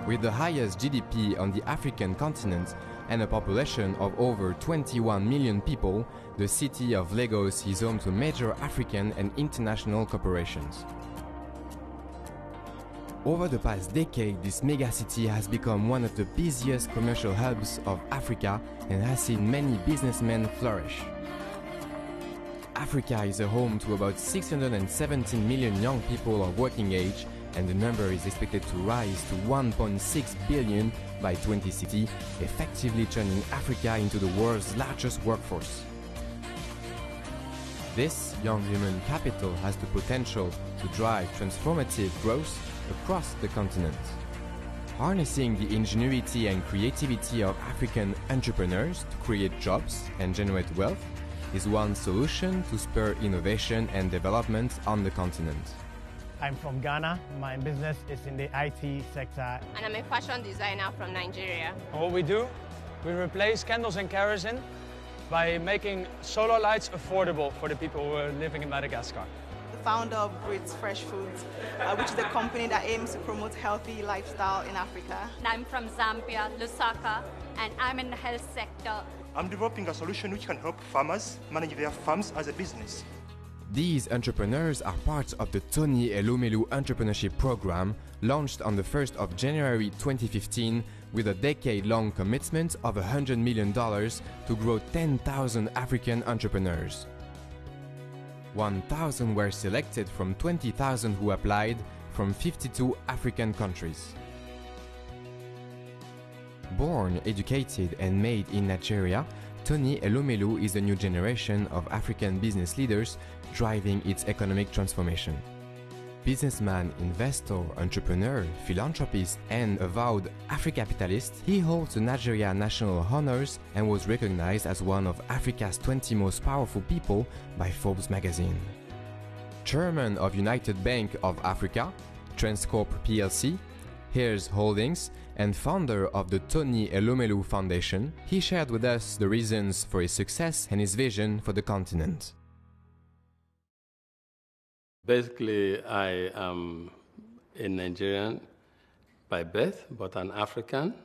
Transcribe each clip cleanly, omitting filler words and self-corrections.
With the highest GDP on the African continent and a population of over 21 million people, the city of Lagos is home to major African and international corporations. Over the past decade, this megacity has become one of the busiest commercial hubs of Africa and has seen many businessmen flourish. Africa is a home to about 617 million young people of working age, and the number is expected to rise to 1.6 billion by 2060, effectively turning Africa into the world's largest workforce. This young human capital has the potential to drive transformative growth across the continent. Harnessing the ingenuity and creativity of African entrepreneurs to create jobs and generate wealth is one solution to spur innovation and development on the continent. I'm from Ghana. My business is in the IT sector. And I'm a fashion designer from Nigeria. And what we do, we replace candles and kerosene by making solar lights affordable for the people who are living in Madagascar. The founder of Brits Fresh Foods, which is a company that aims to promote healthy lifestyle in Africa. I'm from Zambia, Lusaka, and I'm in the health sector. I'm developing a solution which can help farmers manage their farms as a business. These entrepreneurs are part of the Tony Elumelu Entrepreneurship Program, launched on the 1st of January 2015 with a decade-long commitment of $100 million to grow 10,000 African entrepreneurs. 1,000 were selected from 20,000 who applied from 52 African countries. Born, educated and made in Nigeria, Tony Elumelu is the new generation of African business leaders driving its economic transformation. Businessman, investor, entrepreneur, philanthropist and avowed Afri-capitalist, he holds the Nigeria National Honors and was recognized as one of Africa's 20 most powerful people by Forbes magazine. Chairman of United Bank of Africa, Transcorp plc, Heirs Holdings, and founder of the Tony Elumelu Foundation, he shared with us the reasons for his success and his vision for the continent. Basically, I am a Nigerian by birth, but an African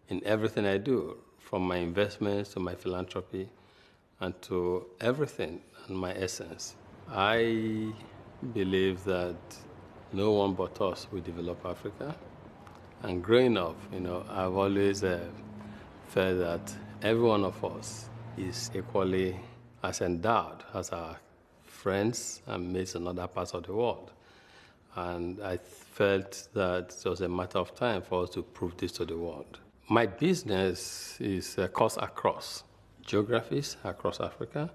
in everything I do, from my investments to my philanthropy and to everything and my essence. I believe that no one but us will develop Africa. And growing up, I've always felt that every one of us is equally as endowed as our friends and mates in other parts of the world. And I felt that it was a matter of time for us to prove this to the world. My business is cuts across geographies across Africa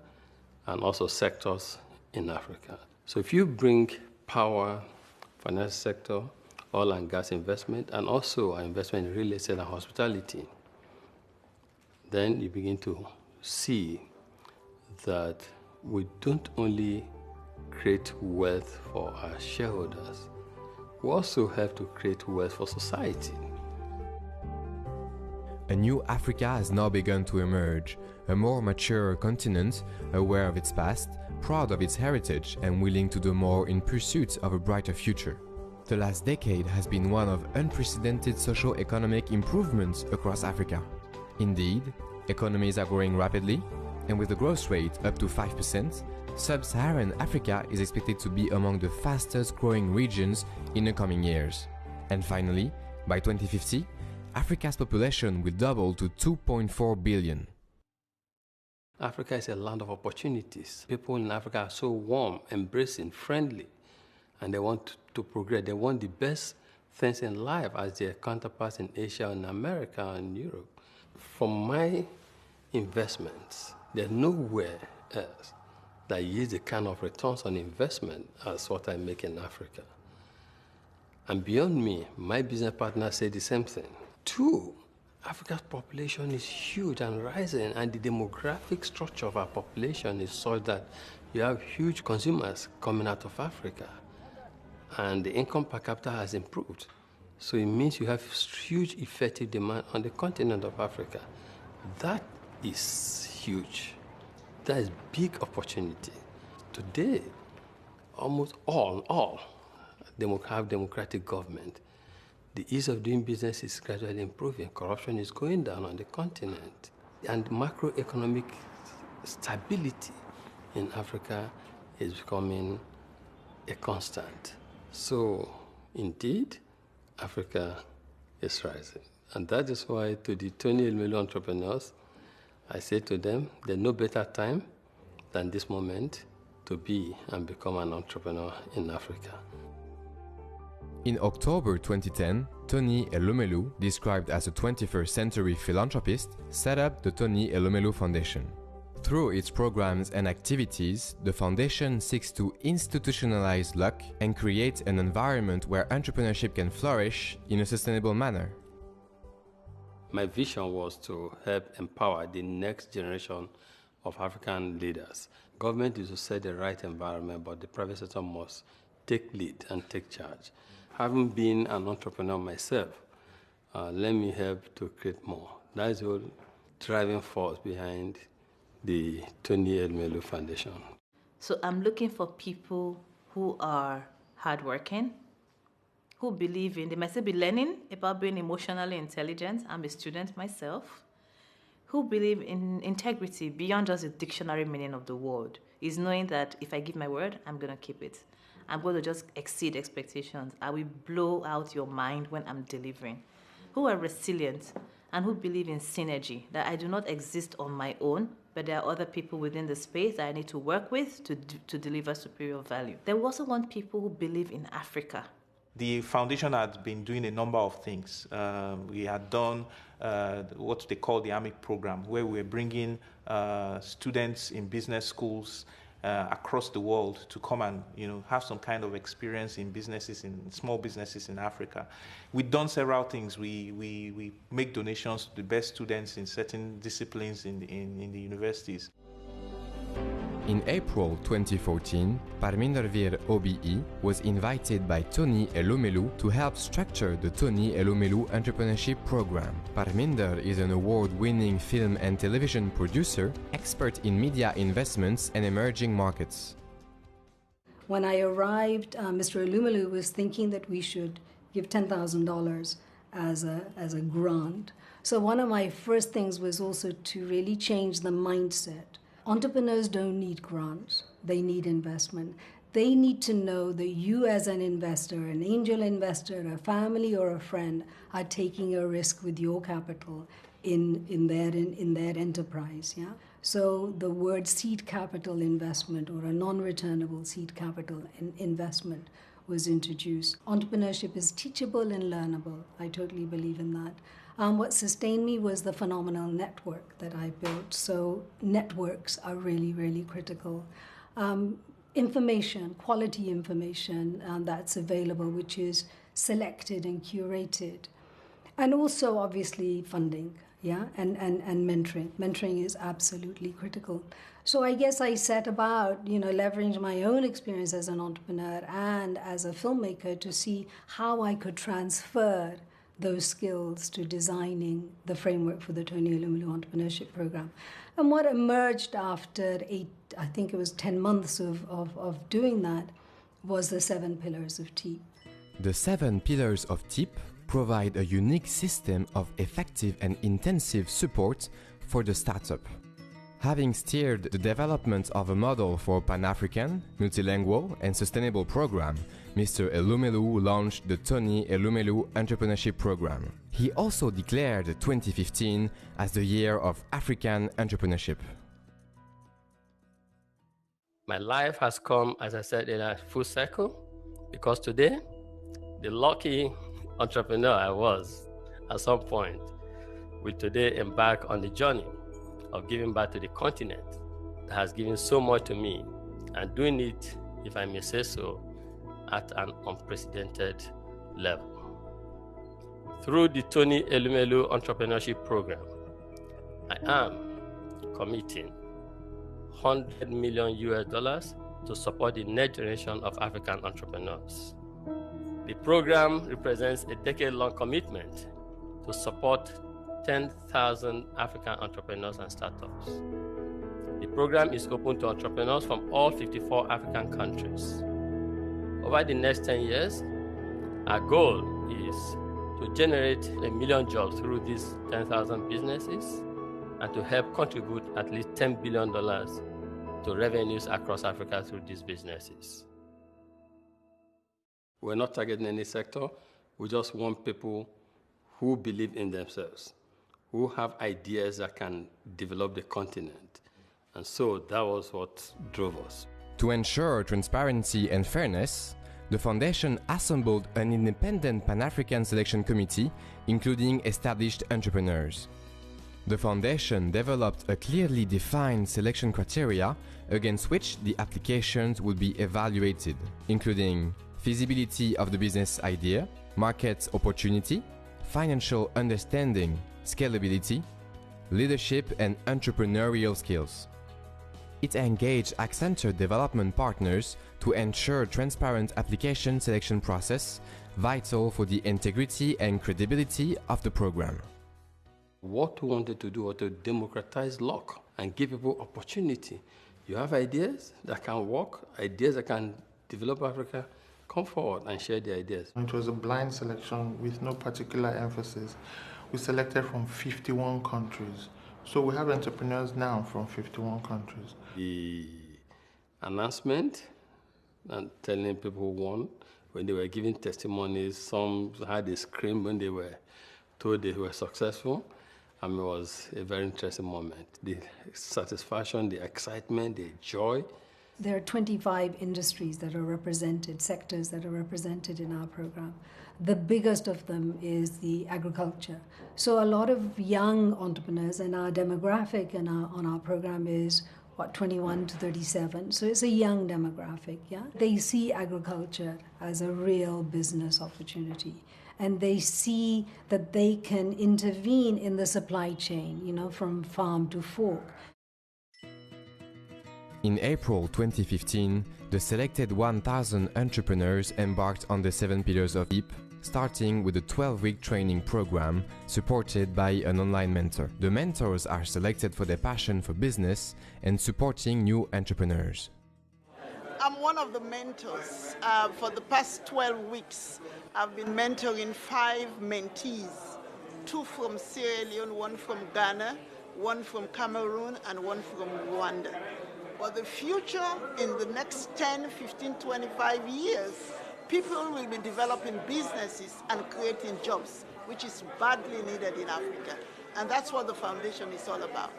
and also sectors in Africa. So if you bring power, financial sector, oil and gas investment, and also our investment in real estate and hospitality, then you begin to see that we don't only create wealth for our shareholders, we also have to create wealth for society. A new Africa has now begun to emerge, a more mature continent, aware of its past, proud of its heritage, and willing to do more in pursuit of a brighter future. The last decade has been one of unprecedented socio-economic improvements across Africa. Indeed, economies are growing rapidly, and with the growth rate up to 5%, Sub-Saharan Africa is expected to be among the fastest growing regions in the coming years. And finally, by 2050, Africa's population will double to 2.4 billion. Africa is a land of opportunities. People in Africa are so warm, embracing, friendly, and they want to progress. They want the best things in life as their counterparts in Asia and America and Europe. From my investments, there's nowhere else that yields the kind of returns on investment as what I make in Africa. And beyond me, my business partners say the same thing. Two, Africa's population is huge and rising, and the demographic structure of our population is such that you have huge consumers coming out of Africa. And the income per capita has improved. So it means you have huge effective demand on the continent of Africa. That is huge. That is big opportunity. Today, almost all have democratic government. The ease of doing business is gradually improving. Corruption is going down on the continent. And macroeconomic stability in Africa is becoming a constant. So, indeed, Africa is rising. And that is why to the Tony Elumelu entrepreneurs, I say to them, there's no better time than this moment to be and become an entrepreneur in Africa. In October 2010, Tony Elumelu, described as a 21st century philanthropist, set up the Tony Elumelu Foundation. Through its programs and activities, the foundation seeks to institutionalize luck and create an environment where entrepreneurship can flourish in a sustainable manner. My vision was to help empower the next generation of African leaders. Government is to set the right environment, but the private sector must take lead and take charge. Having been an entrepreneur myself, let me help to create more. That is the whole driving force behind the Tony Elumelu Foundation. So I'm looking for people who are hardworking, who believe in, they might still be learning about being emotionally intelligent. I'm a student myself. Who believe in integrity beyond just the dictionary meaning of the word, is knowing that if I give my word, I'm going to keep it. I'm going to just exceed expectations. I will blow out your mind when I'm delivering. Who are resilient and who believe in synergy, that I do not exist on my own, but there are other people within the space that I need to work with to deliver superior value. Then we also want people who believe in Africa. The foundation had been doing a number of things. We had done what they call the AMIC program, where we were bringing students in business schools across the world to come and have some kind of experience in businesses, in small businesses in Africa. We've done several things. We make donations to the best students in certain disciplines in the universities. In April 2014, Parminder Vir OBE was invited by Tony Elumelu to help structure the Tony Elumelu Entrepreneurship Program. Parminder is an award-winning film and television producer, expert in media investments and emerging markets. When I arrived, Mr. Elumelu was thinking that we should give $10,000 as a grant. So one of my first things was also to really change the mindset. Entrepreneurs don't need grants, they need investment. They need to know that you as an investor, an angel investor, a family or a friend are taking a risk with your capital in their enterprise. Yeah? So the word seed capital investment or a non-returnable seed capital investment was introduced. Entrepreneurship is teachable and learnable. I totally believe in that. What sustained me was the phenomenal network that I built. So networks are really, really critical. Information, quality information that's available, which is selected and curated. And also, obviously, funding, yeah, and mentoring. Mentoring is absolutely critical. So I guess I set about, leveraging my own experience as an entrepreneur and as a filmmaker to see how I could transfer those skills to designing the framework for the Tony Elumelu Entrepreneurship Program. And what emerged after 10 months of doing that was the 7 pillars of TEEP. The 7 pillars of TEEP provide a unique system of effective and intensive support for the startup. Having steered the development of a model for Pan-African, multilingual and sustainable program, Mr. Elumelu launched the Tony Elumelu Entrepreneurship Program. He also declared 2015 as the year of African entrepreneurship. My life has come, as I said, in a full circle, because today, the lucky entrepreneur I was at some point will today embark on the journey of giving back to the continent that has given so much to me, and doing it, if I may say so, at an unprecedented level. Through the Tony Elumelu Entrepreneurship Program, I am committing $100 million to support the next generation of African entrepreneurs. The program represents a decade-long commitment to support 10,000 African entrepreneurs and startups. The program is open to entrepreneurs from all 54 African countries. Over the next 10 years, our goal is to generate 1 million jobs through these 10,000 businesses and to help contribute at least $10 billion to revenues across Africa through these businesses. We're not targeting any sector. We just want people who believe in themselves, who have ideas that can develop the continent. And so that was what drove us. To ensure transparency and fairness, the Foundation assembled an independent Pan-African selection committee, including established entrepreneurs. The Foundation developed a clearly defined selection criteria against which the applications would be evaluated, including feasibility of the business idea, market opportunity, financial understanding, scalability, leadership and entrepreneurial skills. It engaged Accenture development partners to ensure transparent application selection process, vital for the integrity and credibility of the program. What we wanted to do was to democratize luck and give people opportunity. You have ideas that can work, ideas that can develop Africa, come forward and share the ideas. It was a blind selection with no particular emphasis. We selected from 51 countries. So we have entrepreneurs now from 51 countries. The announcement and telling people who won, when they were giving testimonies, some had a scream when they were told they were successful. It was a very interesting moment. The satisfaction, the excitement, the joy. There are 25 industries that are represented, sectors that are represented in our program. The biggest of them is the agriculture. So a lot of young entrepreneurs, and our demographic on our program is 21 to 37. So it's a young demographic, yeah? They see agriculture as a real business opportunity. And they see that they can intervene in the supply chain, from farm to fork. In April 2015, the selected 1,000 entrepreneurs embarked on the 7 pillars of TIP, starting with a 12-week training program supported by an online mentor. The mentors are selected for their passion for business and supporting new entrepreneurs. I'm one of the mentors. For the past 12 weeks, I've been mentoring 5 mentees, 2 from Sierra Leone, 1 from Ghana, 1 from Cameroon, and 1 from Rwanda. For the future, in the next 10, 15, 25 years, people will be developing businesses and creating jobs, which is badly needed in Africa. And that's what the foundation is all about.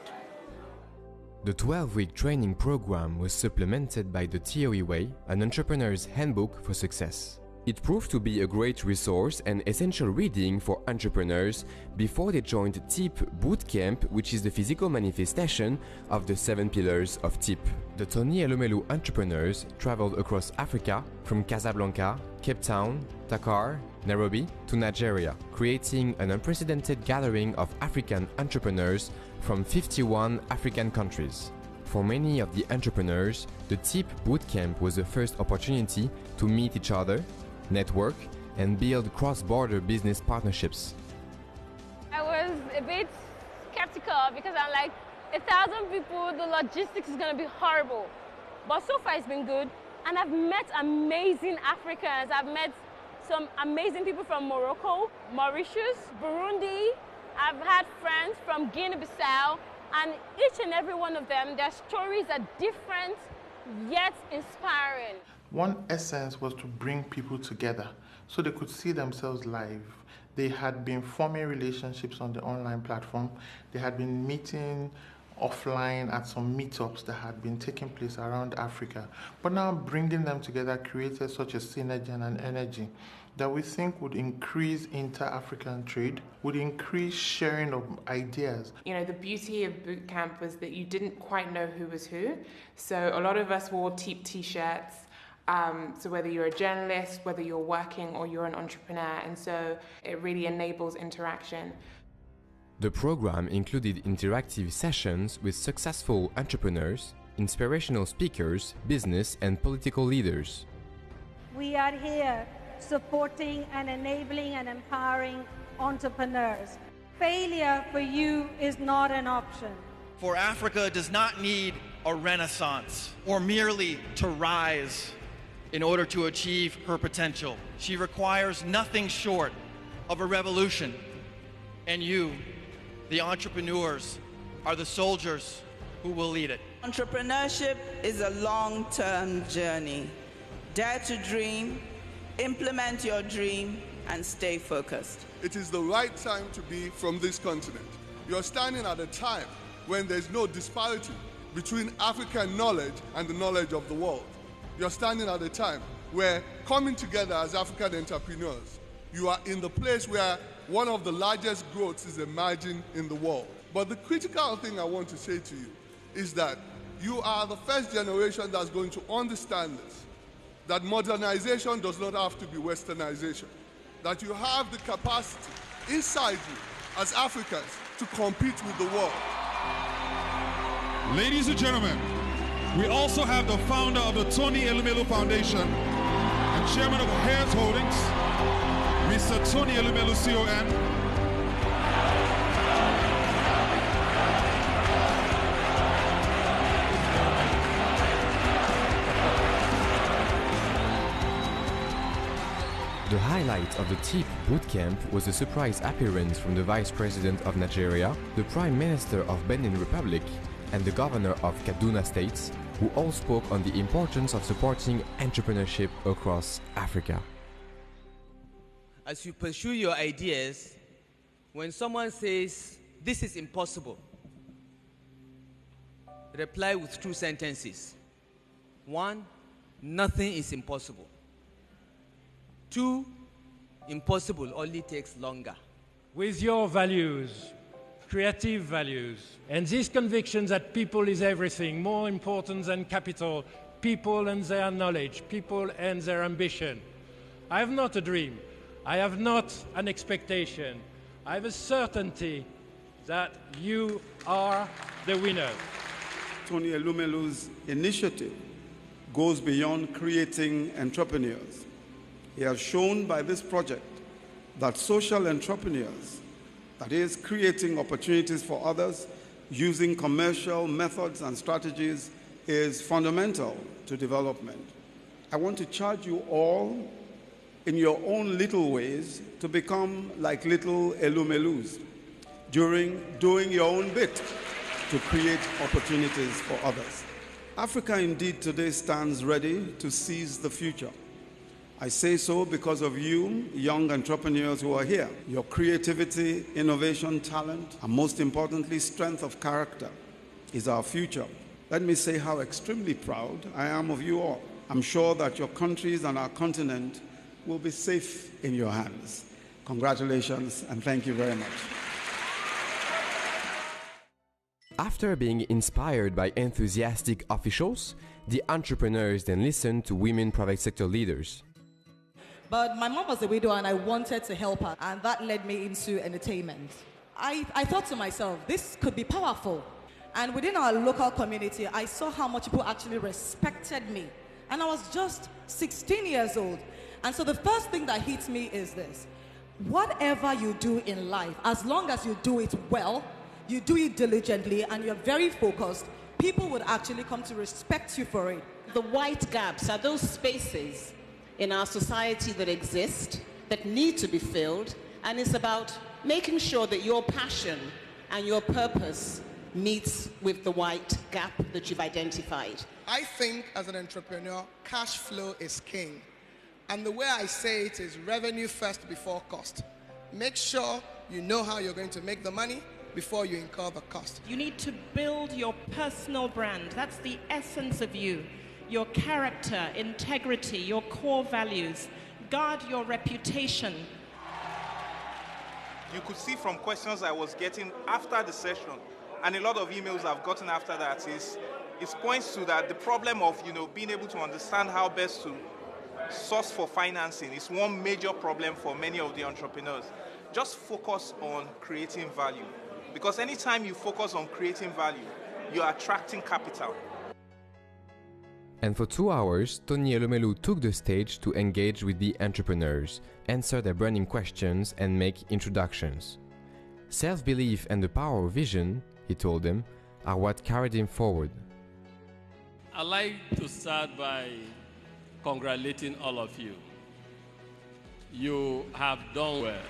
The 12-week training program was supplemented by the TOE Way, an entrepreneur's handbook for success. It proved to be a great resource and essential reading for entrepreneurs before they joined TIP Bootcamp, which is the physical manifestation of the 7 pillars of TIP. The Tony Elumelu entrepreneurs traveled across Africa from Casablanca, Cape Town, Dakar, Nairobi to Nigeria, creating an unprecedented gathering of African entrepreneurs from 51 African countries. For many of the entrepreneurs, the TIP Bootcamp was the first opportunity to meet each other, network, and build cross-border business partnerships. I was a bit skeptical because I'm like, 1,000 people, the logistics is going to be horrible. But so far it's been good, and I've met amazing Africans. I've met some amazing people from Morocco, Mauritius, Burundi. I've had friends from Guinea-Bissau, and each and every one of them, their stories are different yet inspiring. One essence was to bring people together so they could see themselves live. They had been forming relationships on the online platform. They had been meeting offline at some meetups that had been taking place around Africa. But now bringing them together created such a synergy and an energy that we think would increase inter-African trade, would increase sharing of ideas. The beauty of boot camp was that you didn't quite know who was who. So a lot of us wore TIP t-shirts. So whether you're a journalist, whether you're working or you're an entrepreneur, and so it really enables interaction. The program included interactive sessions with successful entrepreneurs, inspirational speakers, business and political leaders. We are here supporting and enabling and empowering entrepreneurs. Failure for you is not an option. For Africa does not need a renaissance or merely to rise in order to achieve her potential. She requires nothing short of a revolution. And you, the entrepreneurs, are the soldiers who will lead it. Entrepreneurship is a long-term journey. Dare to dream, implement your dream, and stay focused. It is the right time to be from this continent. You're standing at a time when there's no disparity between African knowledge and the knowledge of the world. You're standing at a time where, coming together as African entrepreneurs, you are in the place where one of the largest growths is emerging in the world. But the critical thing I want to say to you is that you are the first generation that's going to understand this, that modernization does not have to be westernization, that you have the capacity inside you as Africans to compete with the world. Ladies and gentlemen, we also have the founder of the Tony Elumelu Foundation and chairman of Harris Holdings, Mr. Tony Elumelu, CON. The highlight of the TEEP bootcamp was a surprise appearance from the Vice President of Nigeria, the Prime Minister of Benin Republic, and the Governor of Kaduna State, who all spoke on the importance of supporting entrepreneurship across Africa. As you pursue your ideas, when someone says, "This is impossible," reply with 2 sentences. 1, nothing is impossible. 2, impossible only takes longer. With your values, creative values, and this conviction that people is everything, more important than capital, people and their knowledge, people and their ambition. I have not a dream. I have not an expectation. I have a certainty that you are the winner. Tony Elumelu's initiative goes beyond creating entrepreneurs. He has shown by this project that social entrepreneurs, that is, creating opportunities for others using commercial methods and strategies, is fundamental to development. I want to charge you all, in your own little ways, to become like little Elumelus, doing your own bit to create opportunities for others. Africa indeed today stands ready to seize the future. I say so because of you, young entrepreneurs who are here. Your creativity, innovation, talent, and most importantly, strength of character is our future. Let me say how extremely proud I am of you all. I'm sure that your countries and our continent will be safe in your hands. Congratulations, and thank you very much. After being inspired by enthusiastic officials, the entrepreneurs then listened to women private sector leaders. But my mom was a widow and I wanted to help her, and that led me into entertainment. I thought to myself, this could be powerful. And within our local community, I saw how much people actually respected me. And I was just 16 years old. And so the first thing that hit me is this: whatever you do in life, as long as you do it well, you do it diligently, and you're very focused, people would actually come to respect you for it. The white gaps are those spaces in our society that exist, that need to be filled, and it's about making sure that your passion and your purpose meets with the white gap that you've identified. I think as an entrepreneur, cash flow is king. And the way I say it is revenue first before cost. Make sure you know how you're going to make the money before you incur the cost. You need to build your personal brand. That's the essence of you. Your character, integrity, your core values. Guard your reputation. You could see from questions I was getting after the session, and a lot of emails I've gotten after that, it points to that the problem of being able to understand how best to source for financing is one major problem for many of the entrepreneurs. Just focus on creating value, because anytime you focus on creating value, you're attracting capital. And for 2 hours, Tony Elumelu took the stage to engage with the entrepreneurs, answer their burning questions, and make introductions. Self-belief and the power of vision, he told them, are what carried him forward. I'd like to start by congratulating all of you. You have done well.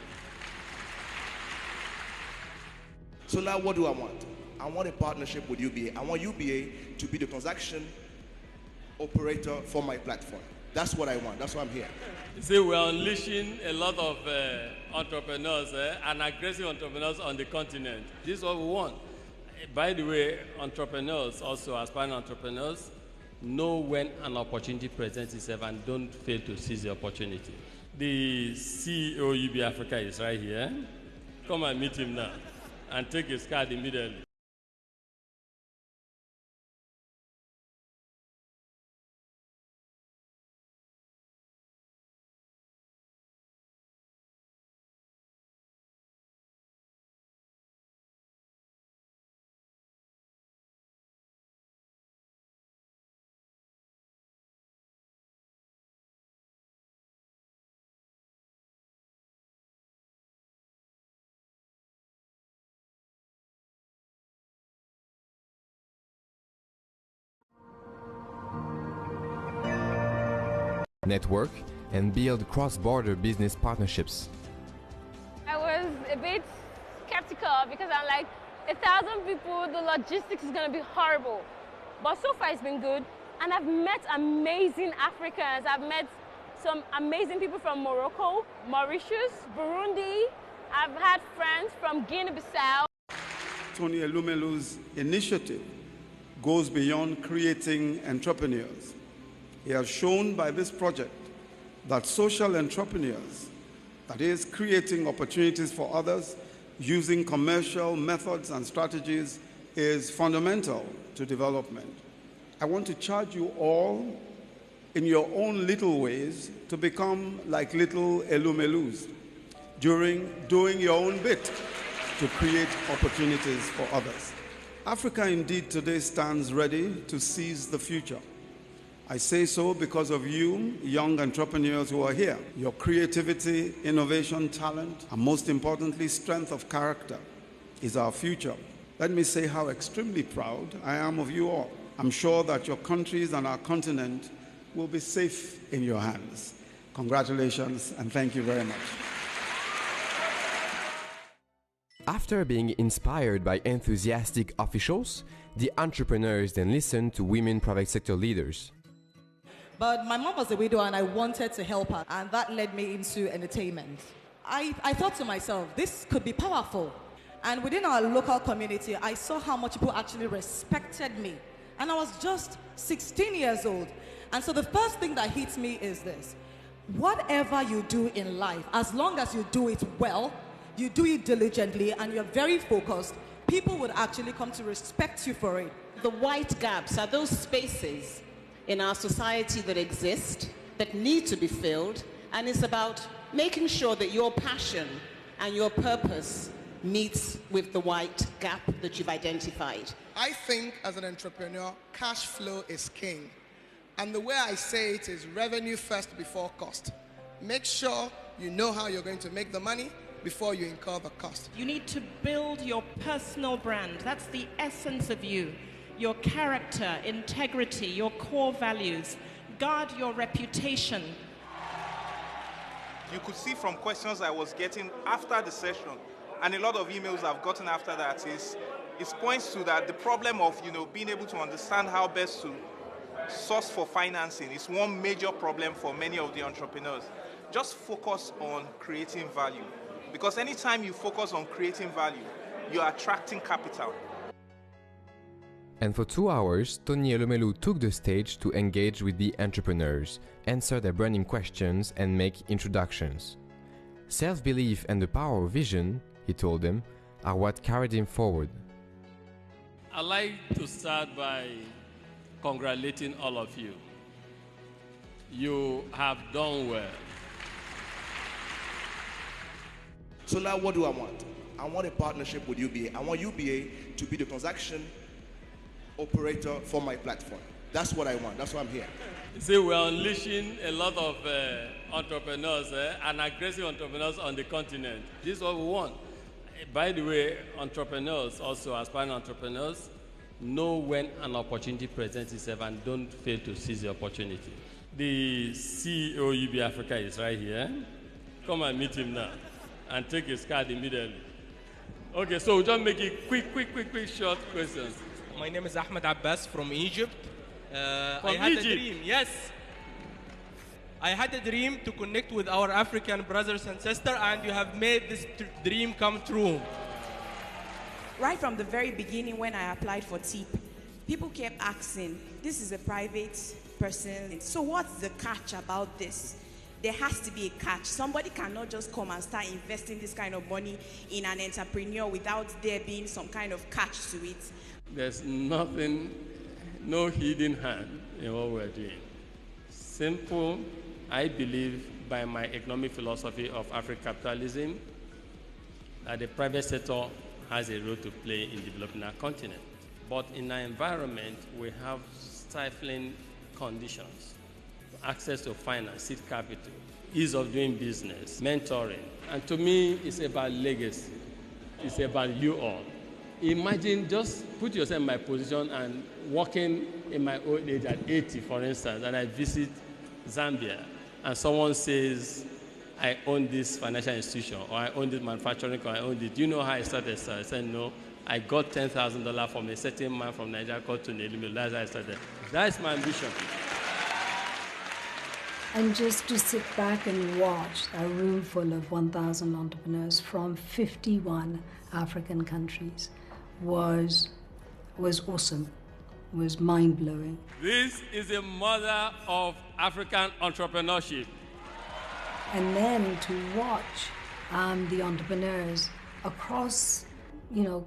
So now what do I want? I want a partnership with UBA. I want UBA to be the transaction operator for my platform. That's what I want. That's why I'm here. You see, we're unleashing a lot of entrepreneurs and aggressive entrepreneurs on the continent. This is what we want. By the way, entrepreneurs, also aspiring entrepreneurs, know when an opportunity presents itself and don't fail to seize the opportunity. The CEO UBA Africa is right here. Come and meet him now and take his card immediately. Network and build cross-border business partnerships. I was a bit skeptical because I'm like, 1,000 people, the logistics is going to be horrible. But so far it's been good. And I've met amazing Africans. I've met some amazing people from Morocco, Mauritius, Burundi. I've had friends from Guinea-Bissau. Tony Elumelu's initiative goes beyond creating entrepreneurs. He has shown by this project that social entrepreneurs, that is, creating opportunities for others using commercial methods and strategies, is fundamental to development. I want to charge you all, in your own little ways, to become like little Elumelus, doing your own bit to create opportunities for others. Africa indeed today stands ready to seize the future. I say so because of you, young entrepreneurs who are here. Your creativity, innovation, talent, and most importantly, strength of character is our future. Let me say how extremely proud I am of you all. I'm sure that your countries and our continent will be safe in your hands. Congratulations, and thank you very much. After being inspired by enthusiastic officials, the entrepreneurs then listened to women private sector leaders. But my mom was a widow and I wanted to help her, and that led me into entertainment. I thought to myself, this could be powerful. And within our local community, I saw how much people actually respected me. And I was just 16 years old. And so the first thing that hits me is this: whatever you do in life, as long as you do it well, you do it diligently, and you're very focused, people would actually come to respect you for it. The white gaps are those spaces in our society that exist, that need to be filled, and it's about making sure that your passion and your purpose meets with the white gap that you've identified. I think as an entrepreneur, cash flow is king. And the way I say it is revenue first before cost. Make sure you know how you're going to make the money before you incur the cost. You need to build your personal brand. That's the essence of you. Your character, integrity, your core values. Guard your reputation. You could see from questions I was getting after the session, and a lot of emails I've gotten after that, it points to that the problem of being able to understand how best to source for financing is one major problem for many of the entrepreneurs. Just focus on creating value, because anytime you focus on creating value, you're attracting capital. And for 2 hours, Tony Elumelu took the stage to engage with the entrepreneurs, answer their burning questions, and make introductions. Self-belief and the power of vision, he told them, are what carried him forward. I'd like to start by congratulating all of you. You have done well. So now what do I want? I want a partnership with UBA. I want UBA to be the transaction operator for my platform. That's what I want. That's why I'm here. You see, we're unleashing a lot of entrepreneurs and aggressive entrepreneurs on the continent. This is what we want. By the way, entrepreneurs, also aspiring entrepreneurs, know when an opportunity presents itself and don't fail to seize the opportunity. The CEO UBA Africa is right here. Come and meet him now and take his card immediately. Okay, so just make it quick, short questions. My name is Ahmed Abbas from Egypt. From I had Egypt? a dream, yes. I had a dream to connect with our African brothers and sisters, and you have made this dream come true. Right from the very beginning when I applied for TEEP, people kept asking, this is a private person, so what's the catch about this? There has to be a catch. Somebody cannot just come and start investing this kind of money in an entrepreneur without there being some kind of catch to it. There's nothing, no hidden hand in what we're doing. Simple, I believe by my economic philosophy of Afro-capitalism, that the private sector has a role to play in developing our continent. But in our environment, we have stifling conditions. Access to finance, seed capital, ease of doing business, mentoring. And to me, it's about legacy. It's about you all. Imagine, just put yourself in my position and working in my old age at 80, for instance, and I visit Zambia, and someone says, I own this financial institution, or I own this manufacturing company, I own this. Do you know how I started? So I said, no, I got $10,000 from a certain man from Nigeria called Tony Elumelu. That's how I started. That's my ambition. And just to sit back and watch a room full of 1,000 entrepreneurs from 51 African countries was awesome, was mind-blowing. This is a mother of African entrepreneurship. And then to watch the entrepreneurs across,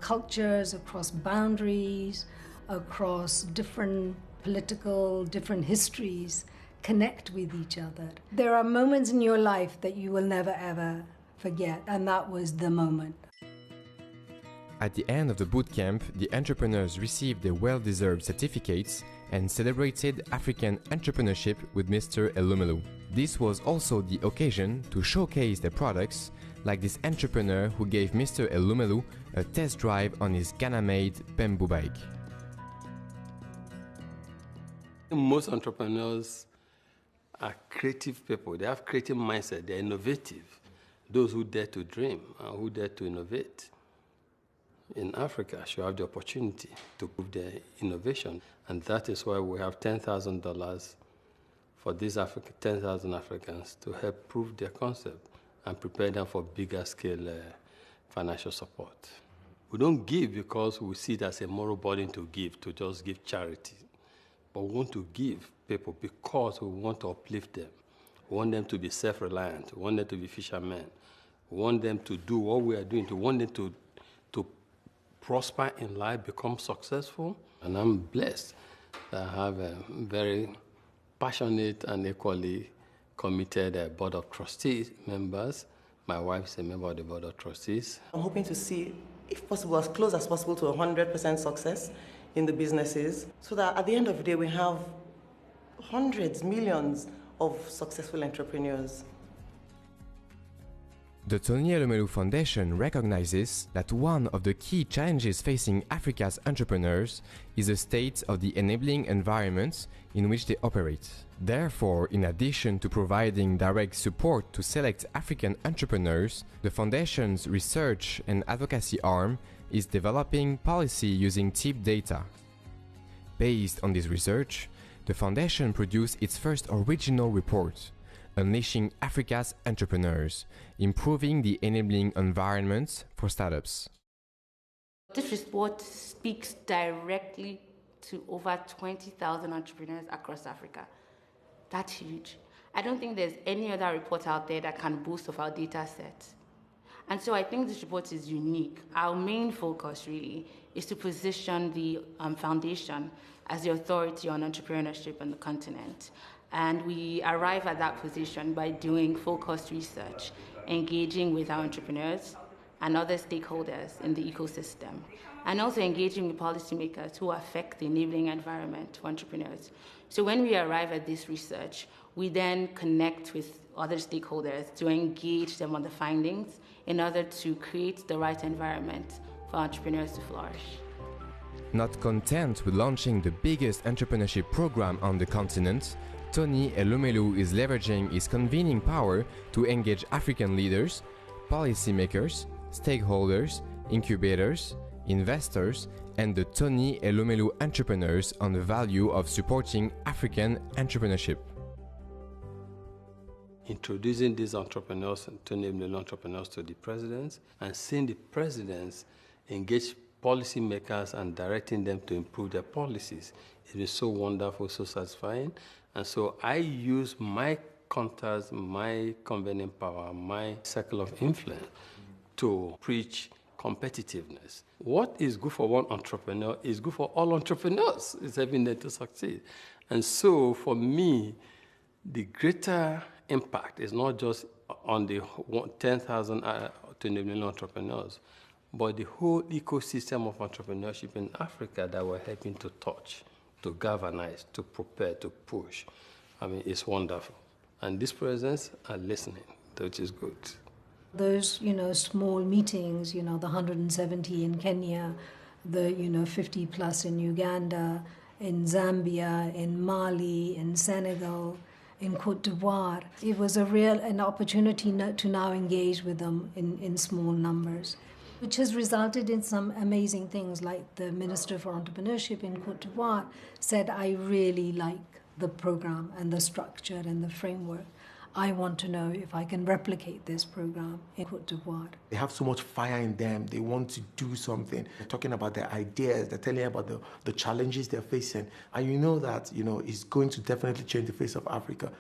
cultures, across boundaries, across different political, different histories, connect with each other. There are moments in your life that you will never ever forget, and that was the moment. At the end of the bootcamp, the entrepreneurs received their well-deserved certificates and celebrated African entrepreneurship with Mr. Elumelu. This was also the occasion to showcase their products, like this entrepreneur who gave Mr. Elumelu a test drive on his Ghana-made Bamboo bike. Most entrepreneurs are creative people. They have creative mindset. They're innovative. Those who dare to dream and who dare to innovate in Africa should have the opportunity to prove their innovation. And that is why we have $10,000 for these 10,000 Africans to help prove their concept and prepare them for bigger scale financial support. We don't give because we see it as a moral burden to just give charity. But we want to give people because we want to uplift them. We want them to be self-reliant. We want them to be fishermen. We want them to do what we are doing. We want them to prosper in life, become successful. And I'm blessed that I have a very passionate and equally committed board of trustees members. My wife is a member of the board of trustees. I'm hoping to see, if possible, as close as possible to 100% success in the businesses, so that at the end of the day we have hundreds, millions of successful entrepreneurs. The Tony Elumelu Foundation recognizes that one of the key challenges facing Africa's entrepreneurs is the state of the enabling environments in which they operate. Therefore, in addition to providing direct support to select African entrepreneurs, the Foundation's research and advocacy arm is developing policy using TEEP data. Based on this research, the Foundation produced its first original report, Unleashing Africa's Entrepreneurs, Improving the Enabling Environments for Startups. This report speaks directly to over 20,000 entrepreneurs across Africa. That's huge. I don't think there's any other report out there that can boast of our data set. And so I think this report is unique. Our main focus really is to position the foundation as the authority on entrepreneurship on the continent. And we arrive at that position by doing focused research, engaging with our entrepreneurs and other stakeholders in the ecosystem, and also engaging with policymakers who affect the enabling environment for entrepreneurs. So when we arrive at this research, we then connect with other stakeholders to engage them on the findings in order to create the right environment for entrepreneurs to flourish. Not content with launching the biggest entrepreneurship program on the continent, Tony Elumelu is leveraging his convening power to engage African leaders, policymakers, stakeholders, incubators, investors, and the Tony Elumelu entrepreneurs on the value of supporting African entrepreneurship. Introducing these entrepreneurs, Tony Elumelu entrepreneurs, to the presidents, and seeing the presidents engage policymakers and directing them to improve their policies. It is so wonderful, so satisfying. And so I use my contacts, my convening power, my circle of influence to preach competitiveness. What is good for one entrepreneur is good for all entrepreneurs. It's helping them to succeed. And so for me, the greater impact is not just on the 10,000 Tony Elumelu entrepreneurs, but the whole ecosystem of entrepreneurship in Africa that we're helping to touch, to galvanize, to prepare, to push. I mean, it's wonderful. And these presidents are listening, which is good. Those, small meetings, the 170 in Kenya, the, 50 plus in Uganda, in Zambia, in Mali, in Senegal, in Cote d'Ivoire. It was an opportunity to now engage with them in small numbers, which has resulted in some amazing things, like the Minister for Entrepreneurship in Cote d'Ivoire said, I really like the program and the structure and the framework. I want to know if I can replicate this program in Cote d'Ivoire. They have so much fire in them. They want to do something. They're talking about their ideas. They're telling you about the challenges they're facing. And you know that, it's going to definitely change the face of Africa.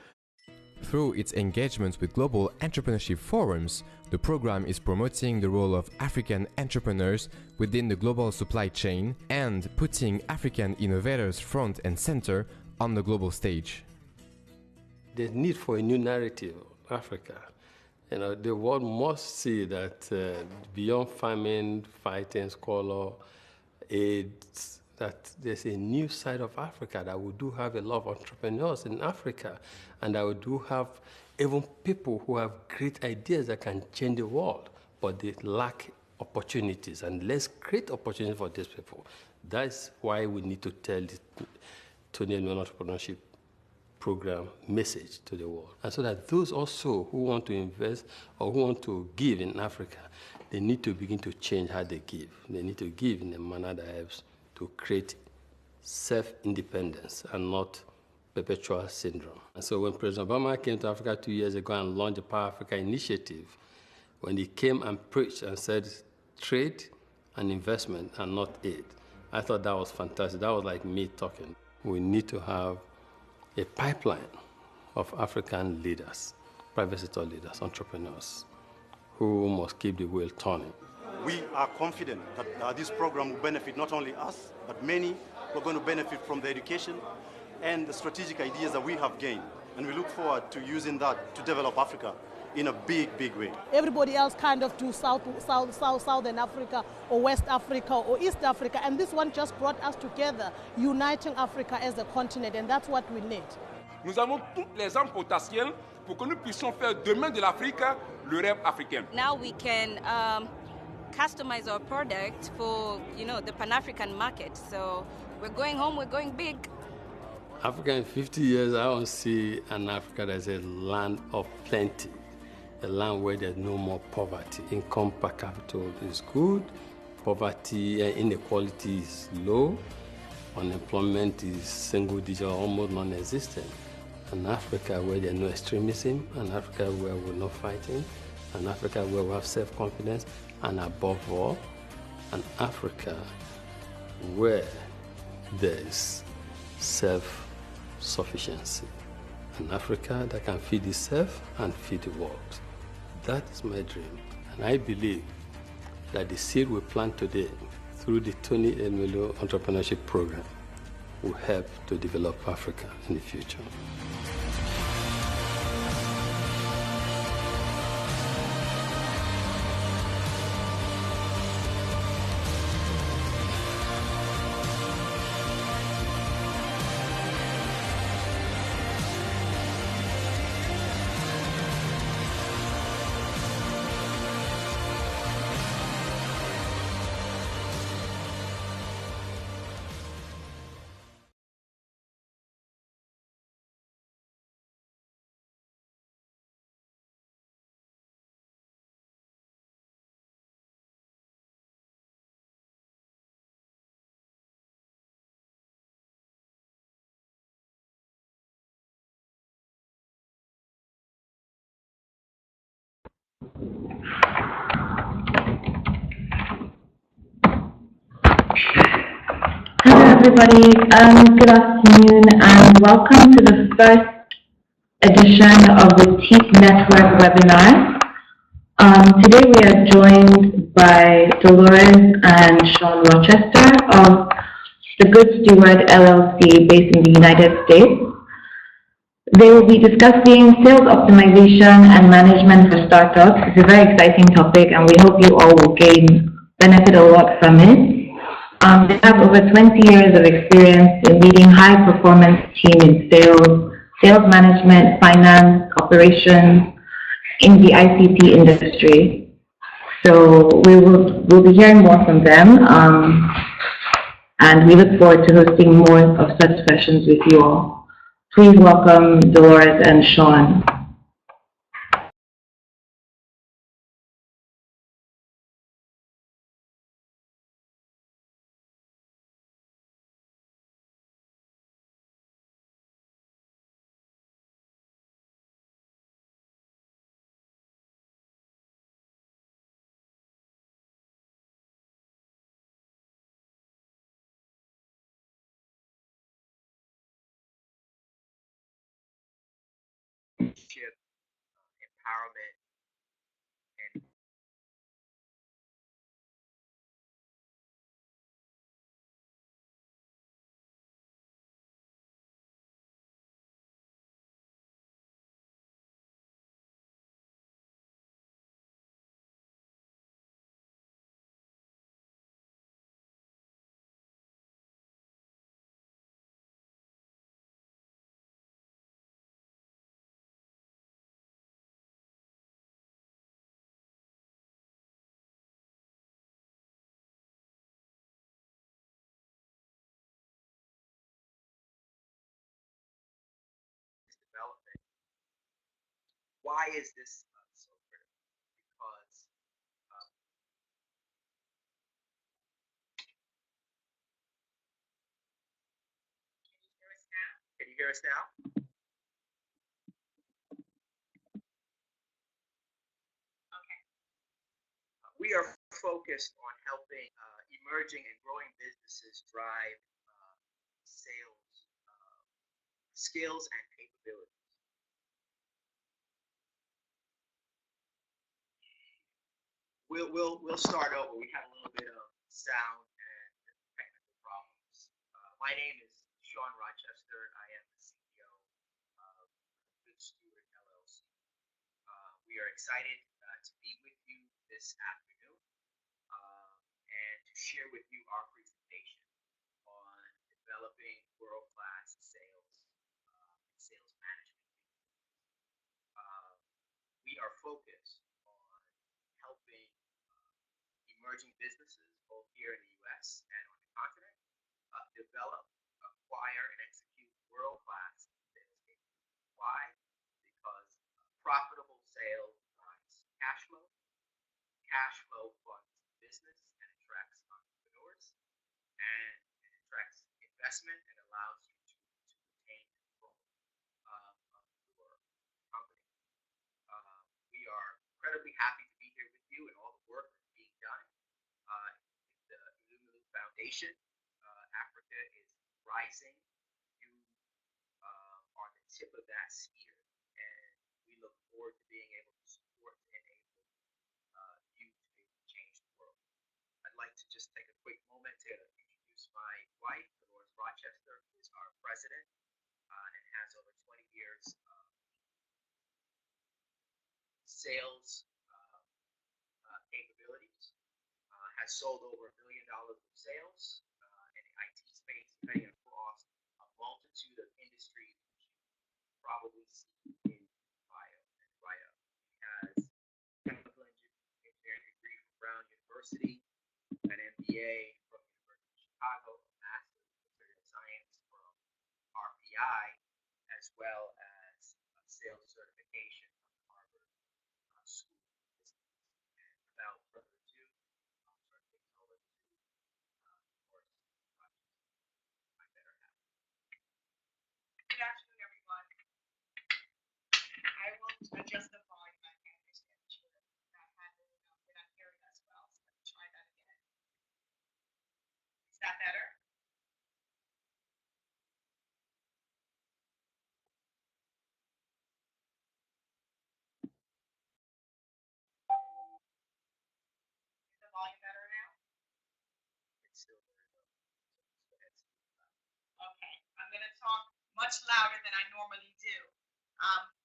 Through its engagements with global entrepreneurship forums, the program is promoting the role of African entrepreneurs within the global supply chain and putting African innovators front and center on the global stage. The need for a new narrative of Africa. The world must see that beyond famine, fighting, squalor, AIDS, that there's a new side of Africa, that we do have a lot of entrepreneurs in Africa, and that we do have even people who have great ideas that can change the world, but they lack opportunities. And let's create opportunities for these people. That's why we need to tell the Tony Elumelu Entrepreneurship Program message to the world. And so that those also who want to invest or who want to give in Africa, they need to begin to change how they give. They need to give in a manner that helps to create self-independence and not perpetual syndrome. And so when President Obama came to Africa 2 years ago and launched the Power Africa initiative, when he came and preached and said trade and investment and not aid, I thought that was fantastic. That was like me talking. We need to have a pipeline of African leaders, private sector leaders, entrepreneurs, who must keep the wheel turning. We are confident that this program will benefit not only us, but many who are going to benefit from the education and the strategic ideas that we have gained. And we look forward to using that to develop Africa in a big, big way. Everybody else kind of do Southern Africa or West Africa or East Africa, and this one just brought us together, uniting Africa as a continent, and that's what we need. Nous avons toutes les armes potentielles pour que nous puissions faire demain de l'Afrique le rêve africain. Now we can customize our product for, the Pan-African market. So we're going home, we're going big. Africa in 50 years, I want to see an Africa that's a land of plenty, a land where there's no more poverty. Income per capita is good, poverty and inequality is low, unemployment is single digit, almost non-existent. An Africa where there's no extremism, an Africa where we're not fighting, an Africa where we have self-confidence, and above all, an Africa where there's self-sufficiency. An Africa that can feed itself and feed the world. That is my dream. And I believe that the seed we plant today through the Tony Elumelu Entrepreneurship Program will help to develop Africa in the future. Hello, everybody. Good afternoon, and welcome to the first edition of the TEEP Network webinar. Today we are joined by Dolores and Sean Rochester of the Good Steward LLC based in the United States. They will be discussing sales optimization and management for startups. It's a very exciting topic, and we hope you all will benefit a lot from it. They have over 20 years of experience in leading high-performance team in sales management, finance, operations in the ICT industry. So we'll be hearing more from them, and we look forward to hosting more of such sessions with you all. Please welcome Dolores and Sean. Empowerment, and development. Why is this so critical? Because can you hear us now? Okay. We are focused on helping emerging and growing businesses drive sales skills and capabilities. We'll start over. We had a little bit of sound and technical problems. My name is Sean Rochester. I am the CEO of Good Steward LLC. We are excited to be with you this afternoon and to share with you our presentation on developing world-class sales and sales management. We are focused on helping emerging businesses both here in the U.S. and on the continent develop, acquire, and execute world-class sales capabilities. Why? Because profitable sales drives cash flow. Cash flow funds business and attracts entrepreneurs, and it attracts investment and allows you to retain control of your company. We are incredibly happy to be here with you and all the work that's being done. The Illumilu Foundation, Africa is rising. You are the tip of that spear, and we look forward to being able to support and enable you to be able to change the world. I'd like to just take a quick moment to introduce my wife, Dolores Rochester, who is our president and has over 20 years of sales capabilities, has sold over $1 million of sales in the IT space, cutting across a multitude of industries which you probably see in bio and write-up. He has a chemical engineering degree from Brown University, an MBA from the University of Chicago, a master's in material science from RPI, as well as a sales certification from Harvard School of Business. And without further ado, I'll turn things over to Dolores Rochester, my better half. Good afternoon, everyone. I will adjust the volume. I understand. volume better now? It's still very low. Okay, I'm going to talk much louder than I normally do.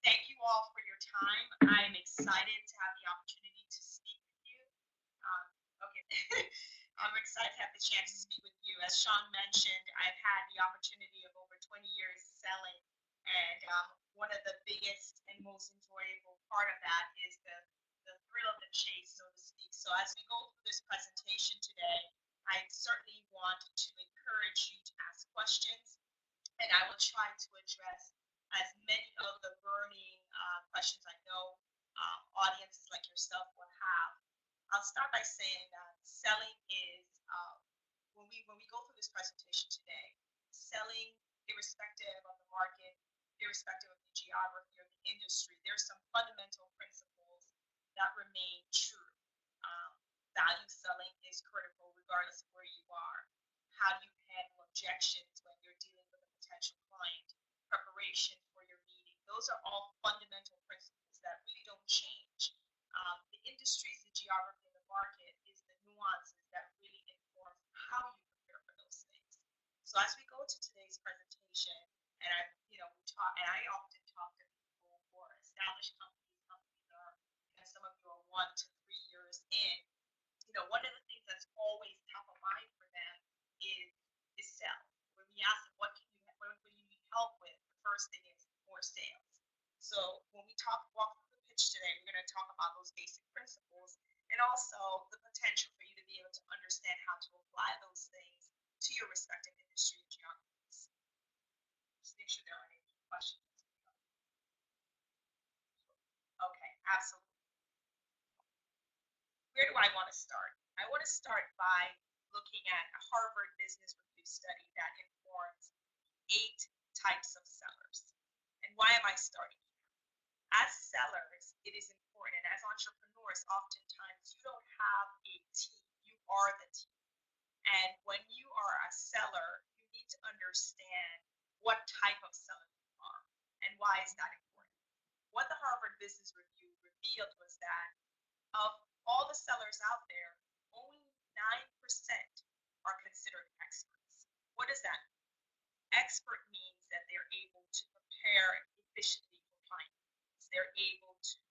Thank you all for your time. I am excited to have the opportunity to speak with you. Okay, I'm excited to have the chance to speak with you. As Sean mentioned, I've had the opportunity of over 20 years selling, and one of the biggest and most enjoyable part of that is the thrill of the chase, so to speak. So as we go through this presentation today, I certainly want to encourage you to ask questions, and I will try to address as many of the burning questions I know audiences like yourself will have. I'll start by saying that selling is, when we go through this presentation today, selling, irrespective of the market, irrespective of the geography or the industry, there's some fundamental principles that remain true. Value selling is critical regardless of where you are. How do you handle objections when you're dealing with a potential client? Preparation for your meeting. Those are all fundamental principles that really don't change. The industries, the geography, and the market is the nuances that really inform how you prepare for those things. So as we go to today's presentation, and I often talk to people who are established companies are, some of you are 1 to 3 years in. One of the things that's always top of mind for them is sell. When we ask them what will you need help with, the first thing is more sales. So when we walk through the pitch today, we're going to talk about those basic principles and also the potential for you to be able to understand how to apply those things to your respective industry and geographies. Just make sure there aren't any questions. Okay, absolutely. Where do I want to start? I want to start by looking at a Harvard Business Review study that informs 8 types of sellers. And why am I starting here? As sellers, it is important, and as entrepreneurs, oftentimes you don't have a team, you are the team. And when you are a seller, you need to understand what type of seller you are and why is that important. What the Harvard Business Review revealed was that of all the sellers out there, only 9% are considered experts. What does that mean? Expert means that they're able to prepare efficiently for clients. They're able to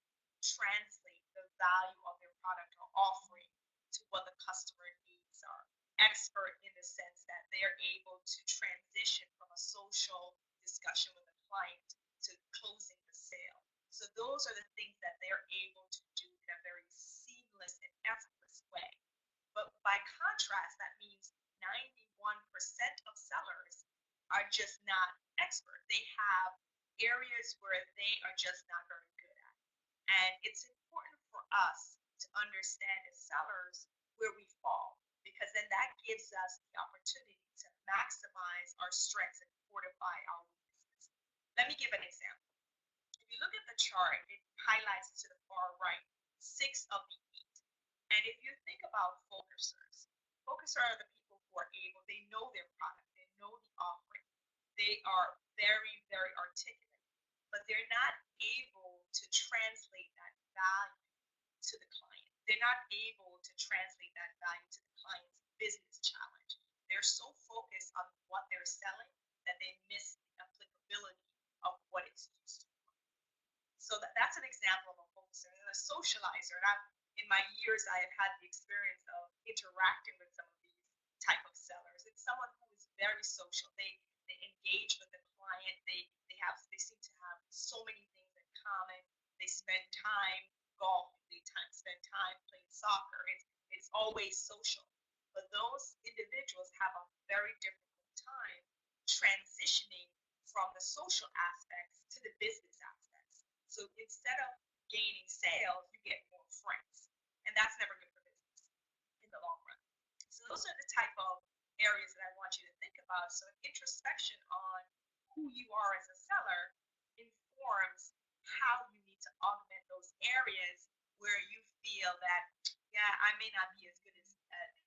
translate the value of their product or offering to what the customer needs are. Expert in the sense that they're able to transition from a social discussion with a client to closing the sale. So those are the things that they're able to do in a very seamless and effortless way. But by contrast, that means 91% of sellers are just not expert. They have areas where they are just not very good at. And it's important for us to understand as sellers where we fall, because then that gives us the opportunity to maximize our strengths and fortify our weaknesses. Let me give an example. If you look at the chart, it highlights to the far right 6 of the 8. And if you think about focusers are the people who are able, they know their product, they know the offering, they are very, very articulate, but they're not able to translate that value to the client. They're not able to translate that value to the client's business challenge. They're so focused on what they're selling that they miss the applicability of what it's used for. So that's an example of a focuser. And a socializer, and in my years, I have had the experience of interacting with some of these type of sellers. It's someone who is very social. They engage with the client. They seem to have so many things in common. They spend time golfing. They spend time playing soccer. It's always social. But those individuals have a very difficult time transitioning from the social aspects to the business aspects. So instead of gaining sales, you get more friends. And that's never good for business in the long run. So those are the type of areas that I want you to think about. So an introspection on who you are as a seller informs how you need to augment those areas where you feel that, yeah, I may not be as good as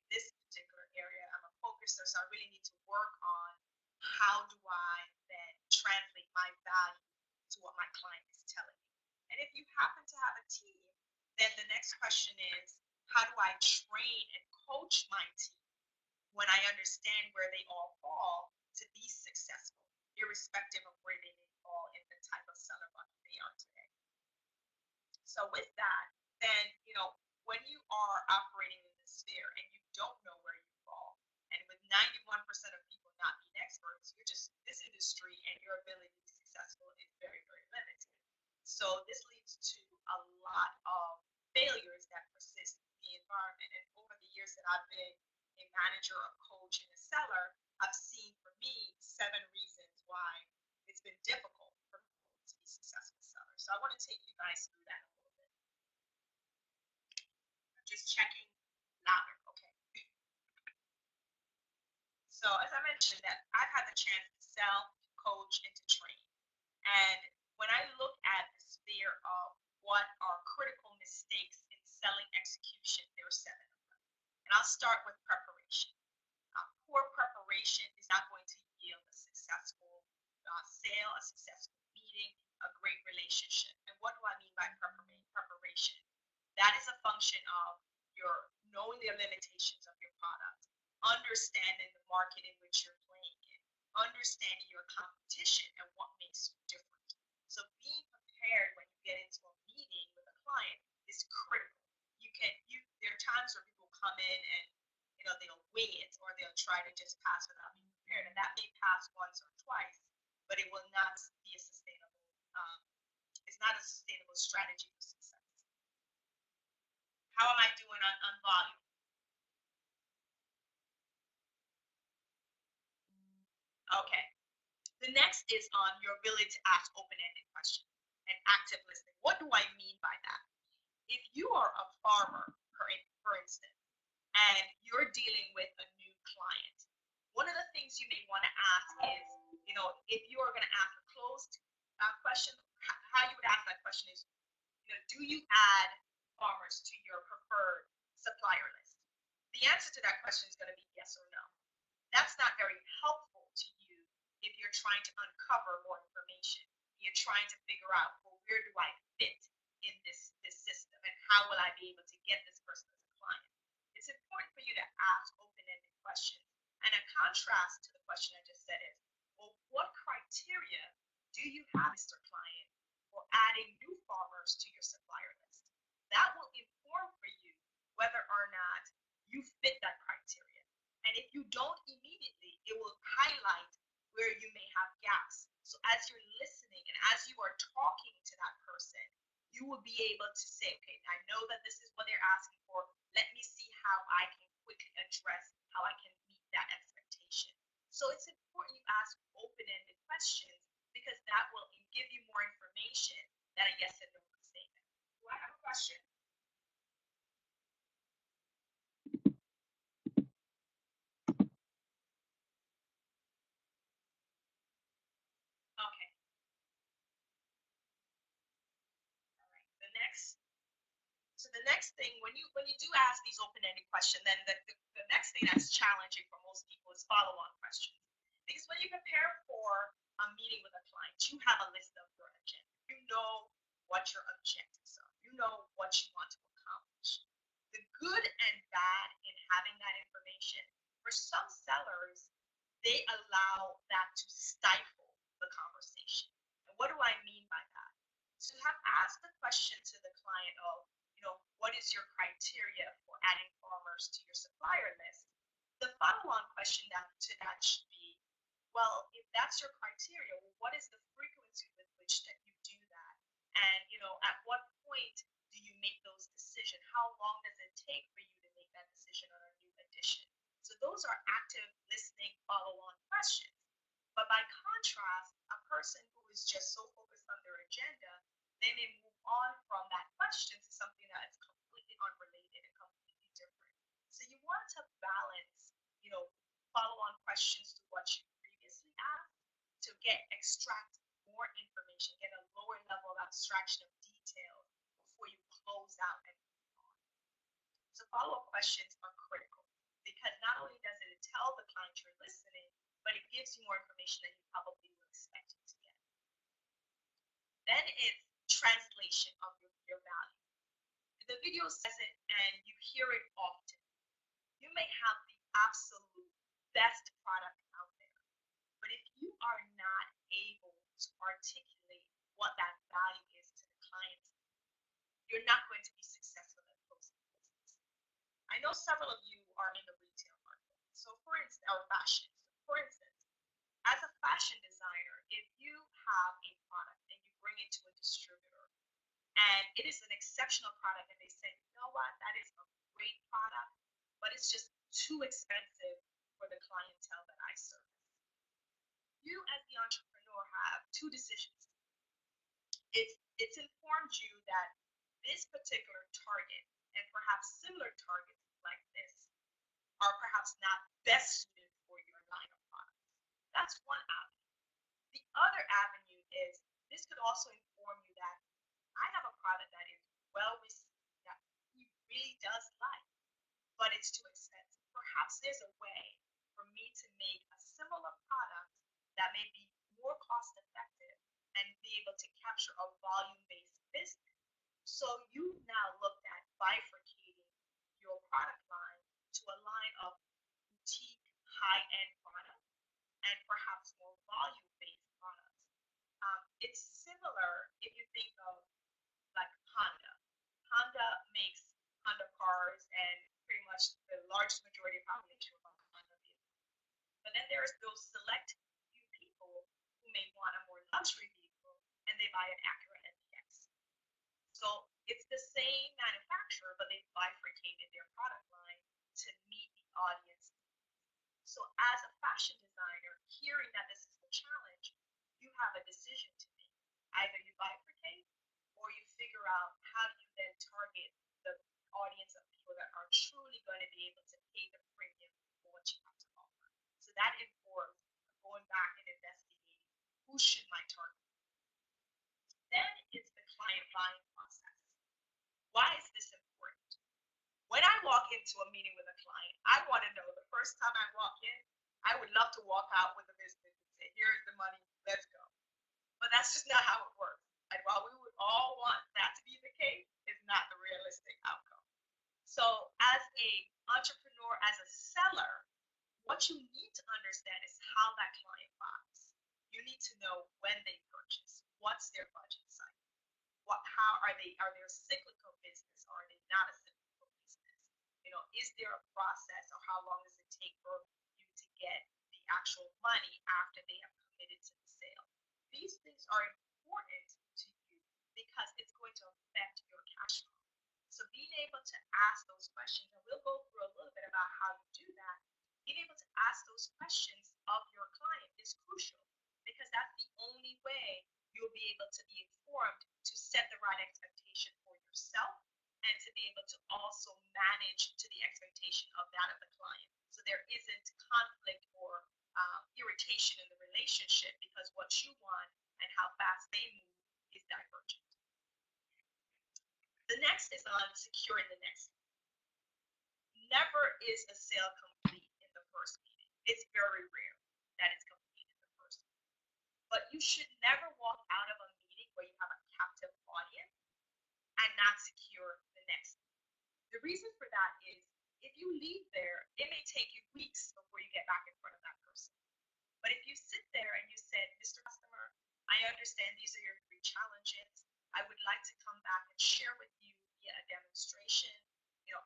this particular area. I'm a focuser, so I really need to work on how do I then translate my value to what my client is telling me. And if you happen to have a team, then the next question is, How do I train and coach my team when I understand where they all fall to be successful, irrespective of where they may fall in the type of seller bucket they are today? So with that, then, when you are operating in this sphere and you don't know where you fall, and with 91% of people not being experts, you're just this industry and your ability to be successful is very, very limited. So this leads to a lot of failures that persist in the environment. And over the years that I've been a manager, a coach, and a seller, I've seen for me 7 reasons why it's been difficult for people to be successful sellers. So I want to take you guys through that a little bit. I'm just checking louder, okay? So as I mentioned, that I've had the chance to sell, to coach, and to train. And when I look at the sphere of what are critical mistakes in selling execution, there are 7 of them. And I'll start with preparation. Poor preparation is not going to yield a successful sale, a successful meeting, a great relationship. And what do I mean by preparation? That is a function of your knowing the limitations of your product, understanding the market in which you're playing in, understanding your competition and what makes you different. So being prepared when you get into a meeting with a client is critical. There are times where people come in and they'll wing it or they'll try to just pass without being prepared, and that may pass once or twice, but it will not be a sustainable. It's not a sustainable strategy for success. How am I doing on volume? Okay. The next is on your ability to ask open-ended questions and active listening. What do I mean by that? If you are a farmer, for instance, and you're dealing with a new client, one of the things you may want to ask is, if you are going to ask a closed question, how you would ask that question is, do you add farmers to your preferred supplier list? The answer to that question is going to be yes or no. That's not very helpful to you if you're trying to uncover more information. You're trying to figure out, well, where do I fit in this system, and how will I be able to get this person as a client? It's important for you to ask open-ended questions. And a contrast to the question I just said is, well, what criteria do you have, Mr. Client, for adding new farmers to your supplier list? That will inform for you whether or not you fit that criteria. And if you don't immediately, it will highlight where you may have gaps. So as you're listening and as you are talking to that person, you will be able to say, okay, I know that this is what they're asking for. Let me see how I can quickly address, how I can meet that expectation. So it's important you ask open-ended questions because that will give you more information than a yes and no statement. Do I have a question? Okay. All right. So the next thing, when you do ask these open-ended questions, then the next thing that's challenging for most people is follow-on questions. Because when you prepare for a meeting with a client, you have a list of your agenda. You know what your objectives are. You know what you want to accomplish. The good and bad in having that information, for some sellers, they allow that to stifle the conversation. And what do I mean by that? So you have asked the question to the client of, what is your criteria for adding farmers to your supplier list? The follow-on question to that should be, well, if that's your criteria, well, what is the frequency with which that you do that? And, at what point do you make those decisions? How long does it take for you to make that decision on a new addition? So those are active listening follow-on questions. But by contrast, a person who is just so focused on their agenda, they may move on from that question to something that is completely unrelated and completely different. So you want to balance, follow-on questions to what you previously asked to extract more information, get a lower level of abstraction of details before you close out and move on. So follow-up questions are critical because not only does it tell the client you're listening, but it gives you more information than you probably would expect to get. Then it's translation of your value. The video says it and you hear it often. You may have the absolute best product out there, but if you are not able to articulate what that value is to the clients, you're not going to be successful at closing business. I know several of you are in the retail market. So for instance, or fashion. So for instance, as a fashion designer, if you have a product and you bring it to a distributor and it is an exceptional product and they say, you know what, that is a great product, but it's just too expensive for the clientele that I service. You as the entrepreneur have two decisions. It's informed you that this particular target and perhaps similar targets like this are perhaps not best suited for your line of products. That's one avenue. The other avenue is this could also inform you that I have a product that is well received, that he really does like, but it's too expensive. Perhaps there's a way for me to make a similar product that may be more cost effective and be able to capture a volume-based business. So you've now looked at bifurcating your product line to a line of boutique, high-end products and perhaps more volume-based products. It's similar if you think of like Honda. Honda makes Honda cars and pretty much the largest majority of population will buy Honda vehicles. But then there's those select few people who may want a more luxury vehicle and they buy an Acura MDX. So it's the same manufacturer, but they've bifurcated their product line to meet the audience. So as a fashion designer, hearing that this is the challenge, you have a decision to make. Either you bifurcate or you figure out how do you then target the audience of people that are truly going to be able to pay the premium for what you have to offer. So that informs going back and investigating who should my target. Then it's the client buying process. Why is this important? When I walk into a meeting with a client, I want to know the first time I walk in, I would love to walk out with a business and say, here's the money, let's go. But that's just not how it works. And while we would all want that to be the case, it's not the realistic outcome. So as a entrepreneur, as a seller, what you need to understand is how that client buys. You need to know when they purchase, what's their budget cycle, how are they a cyclical business or are they not a cyclical business? You know, is there a process or how long does it take for you to get the actual money after they have committed to the sale? These things are important to you because it's going to affect your cash flow. So being able to ask those questions, and we'll go through a little bit about how you do that, being able to ask those questions of your client is crucial because that's the only way you'll be able to be informed to set the right expectation for yourself and to be able to also manage to the expectation of that of the client. So there isn't conflict or irritation in the relationship because what you want and how fast they move is divergent. The next is on securing the next. Never is a sale complete in the first meeting. It's very rare that it's complete in the first meeting. But you should never walk out of a meeting where you have a captive audience and not secure the next meeting. The reason for that is if you leave there, it may take you weeks before you get back in front of that person. But if you sit there and you said, Mr. Customer, I understand these are your 3 challenges. I would like to come back and share with you via a demonstration,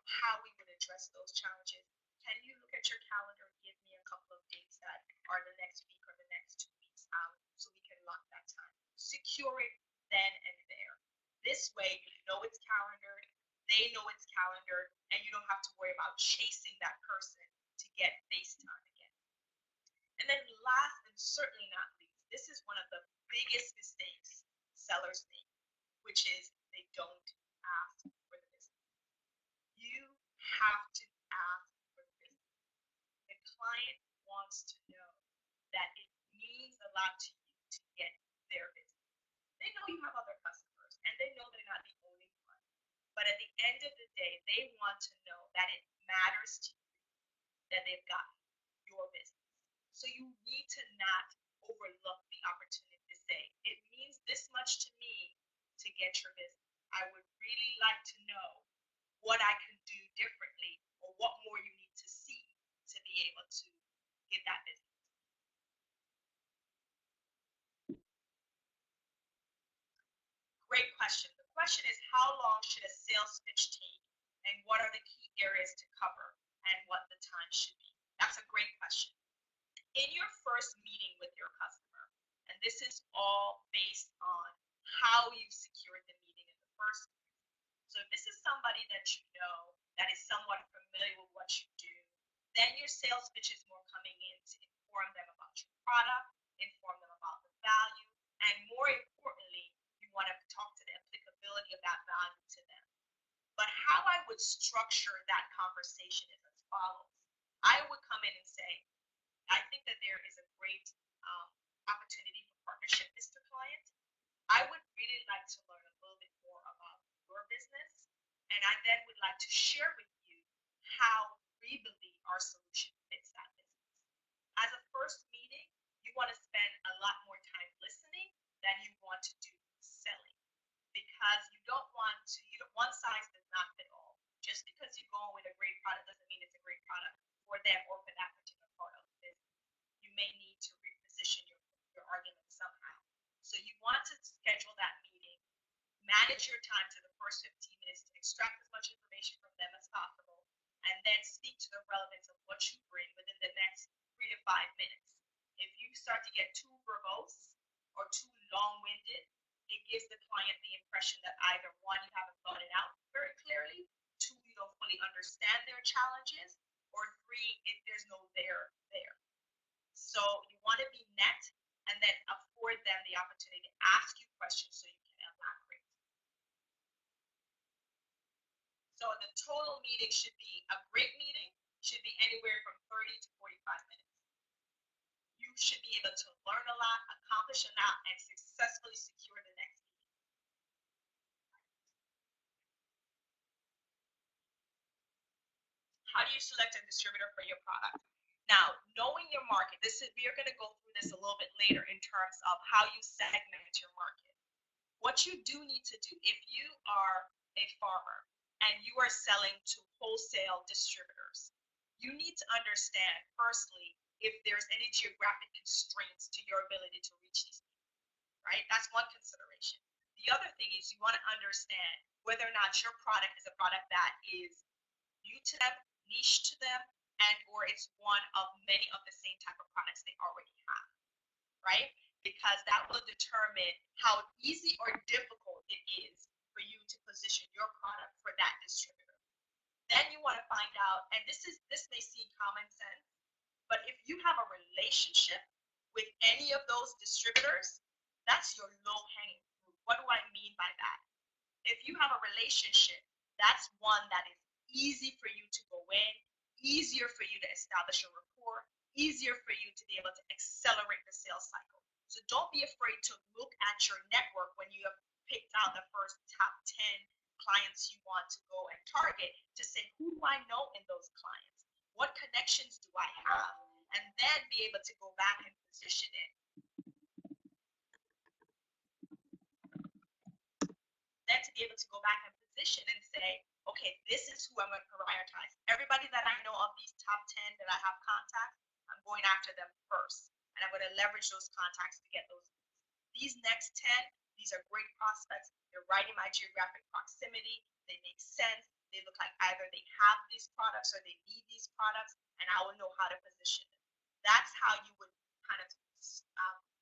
how we would address those challenges. Can you look at your calendar and give me a couple of dates that are the next week or the next 2 weeks out so we can lock that time? Secure it then and there. This way, you know it's calendared, they know it's calendared, and you don't have to worry about chasing that person to get FaceTime again. And then last and certainly not least, this is one of the biggest mistakes sellers make, which is they don't ask for the business. You have to ask for the business. The client wants to know that it means a lot to you to get their business. They know you have other customers, and they know they're not the only one. But at the end of the day, they want to know that it matters to you that they've gotten your business. So you need to not overlook the opportunity to say, it means this much to me to get your business. I would really like to know what I can do differently or what more you need to see to be able to get that business. Great question. The question is, how long should a sales pitch take, and what are the key areas to cover, and what the time should be? That's a great question. In your first meeting with your customer, and this is all based on how you secured the meeting in the first place. So if this is somebody that you know that is somewhat familiar with what you do, then your sales pitch is more coming in to inform them about your product, inform them about the value, and more importantly, you want to talk to the applicability of that value to them. But how I would structure that conversation is as follows. I would come in and say, I think that there is a great opportunity for partnership, Mr. Client. I would really like to learn a little bit more about your business, and I then would like to share with you how we believe our solution fits that business. As a first meeting, you want to spend a lot more time listening than you want to do selling, because you don't want to, one size does not fit all. Just because you go with a great product doesn't mean it's a great product for them or for that particular part of the business. You may need to reposition your argument somehow. So you want to schedule that meeting, manage your time to the first 15 minutes to extract as much information from them as possible, and then speak to the relevance of what you bring within the next 3 to 5 minutes. If you start to get too verbose or too long-winded, it gives the client the impression that either one, you haven't thought it out very clearly, two, you don't fully understand their challenges, or three, there's no there. So you want to be net and then afford them the opportunity to ask you questions so you can elaborate. So the total meeting should be, a great meeting should be anywhere from 30 to 45 minutes. You should be able to learn a lot, accomplish a lot, and successfully secure the next meeting. How do you select a distributor for your product? Now, knowing your market, we are going to go through this a little bit later in terms of how you segment your market. What you do need to do, if you are a farmer and you are selling to wholesale distributors, you need to understand, firstly, if there's any geographic constraints to your ability to reach these people, right? That's one consideration. The other thing is you want to understand whether or not your product is a product that is new to them, niche to them, and or it's one of many of the same type of products they already have, right? Because that will determine how easy or difficult it is for you to position your product for that distributor. Then you want to find out, and this may seem common sense, but if you have a relationship with any of those distributors, that's your low-hanging fruit. What do I mean by that? If you have a relationship, that's one that is easy for you to go in, easier for you to establish a rapport, easier for you to be able to accelerate the sales cycle. So don't be afraid to look at your network when you have picked out the first top 10 clients you want to go and target to say, who do I know in those clients? What connections do I have? And then be able to go back and position it. Then to be able to go back and position and say, okay, this is who I'm going to prioritize. Everybody that I know of these top 10 that I have contacts, I'm going after them first. And I'm going to leverage those contacts to get those leads. These next 10, these are great prospects. They're right in my geographic proximity. They make sense. They look like either they have these products or they need these products, and I will know how to position them. That's how you would kind of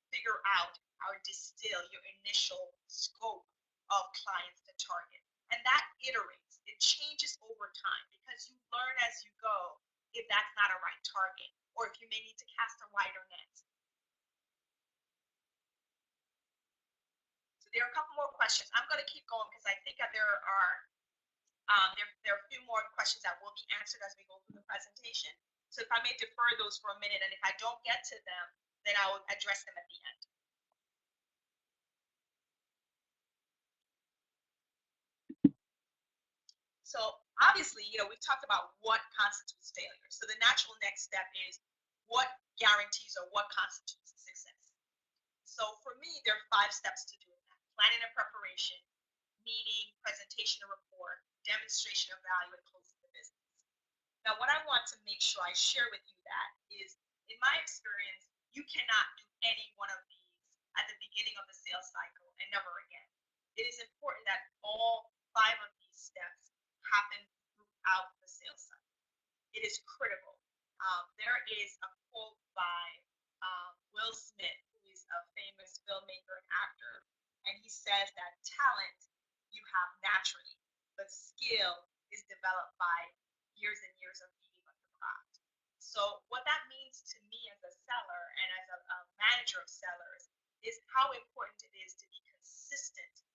figure out or distill your initial scope of clients to target. And that iterates. It changes over time because you learn as you go if that's not a right target or if you may need to cast a wider net. So there are a couple more questions. I'm going to keep going because I think that there are a few more questions that will be answered as we go through the presentation. So if I may defer those for a minute, and if I don't get to them, then I will address them at the end. So obviously, we've talked about what constitutes failure. So the natural next step is what guarantees or what constitutes success. So for me, there are 5 steps to doing that: planning and preparation, meeting, presentation and rapport, demonstration of value and closing the business. Now, what I want to make sure I share with you that is, in my experience, you cannot do any one of these at the beginning of the sales cycle and never again. It is important that all 5 of these steps happen throughout the sales cycle. It is critical. There is a quote by Will Smith, who is a famous filmmaker and actor, and he says that talent you have naturally, but skill is developed by years and years of beating on your craft. So what that means to me as a seller and as a manager of sellers is how important it is to be consistent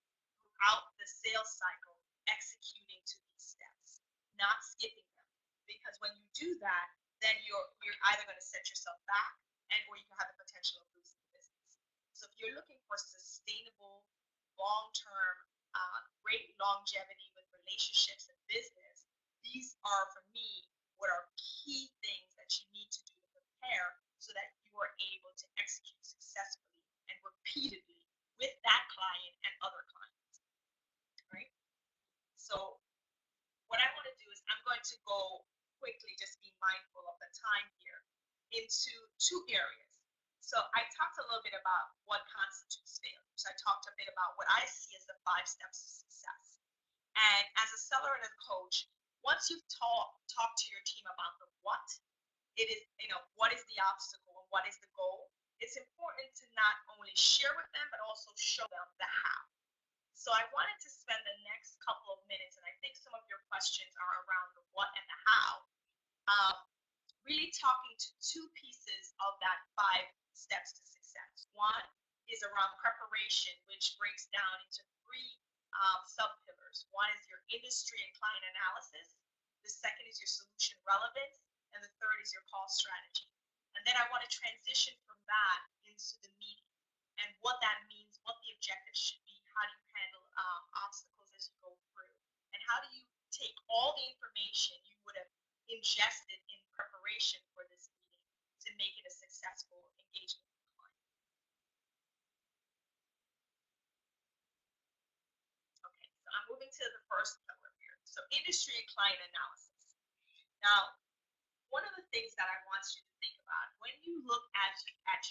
throughout the sales cycle, executing to these steps, not skipping them. Because when you do that, then you're either going to set yourself back and or you have the potential of losing the business. So if you're looking for sustainable, long-term, great longevity with relationships and business, these are, for me, what are key things that you need to do to prepare so that you are able to execute successfully and repeatedly with that client and other clients, right? So what I want to do is I'm going to go quickly, just be mindful of the time here, into 2 areas. So I talked a little bit about what constitutes failure. So I talked a bit about what I see as the 5 steps to success. And as a seller and a coach, once you've talked to your team about the what, it is, what is the obstacle and what is the goal, it's important to not only share with them, but also show them the how. So I wanted to spend the next couple of minutes, and I think some of your questions are around the what and the how, really talking to 2 pieces of that 5 steps to success. One is around preparation, which breaks down into 3 sub-pillars. One is your industry and client analysis. The second is your solution relevance. And the third is your call strategy. And then I want to transition from that into the meeting and what that means, what the objectives should be, how do you handle obstacles as you go through, and how do you take all the information you would have ingested in preparation for this meeting to make it a successful engagement with the client. Okay, so I'm moving to the first pillar here. So industry and client analysis. Now, one of the things that I want you to think about when you look at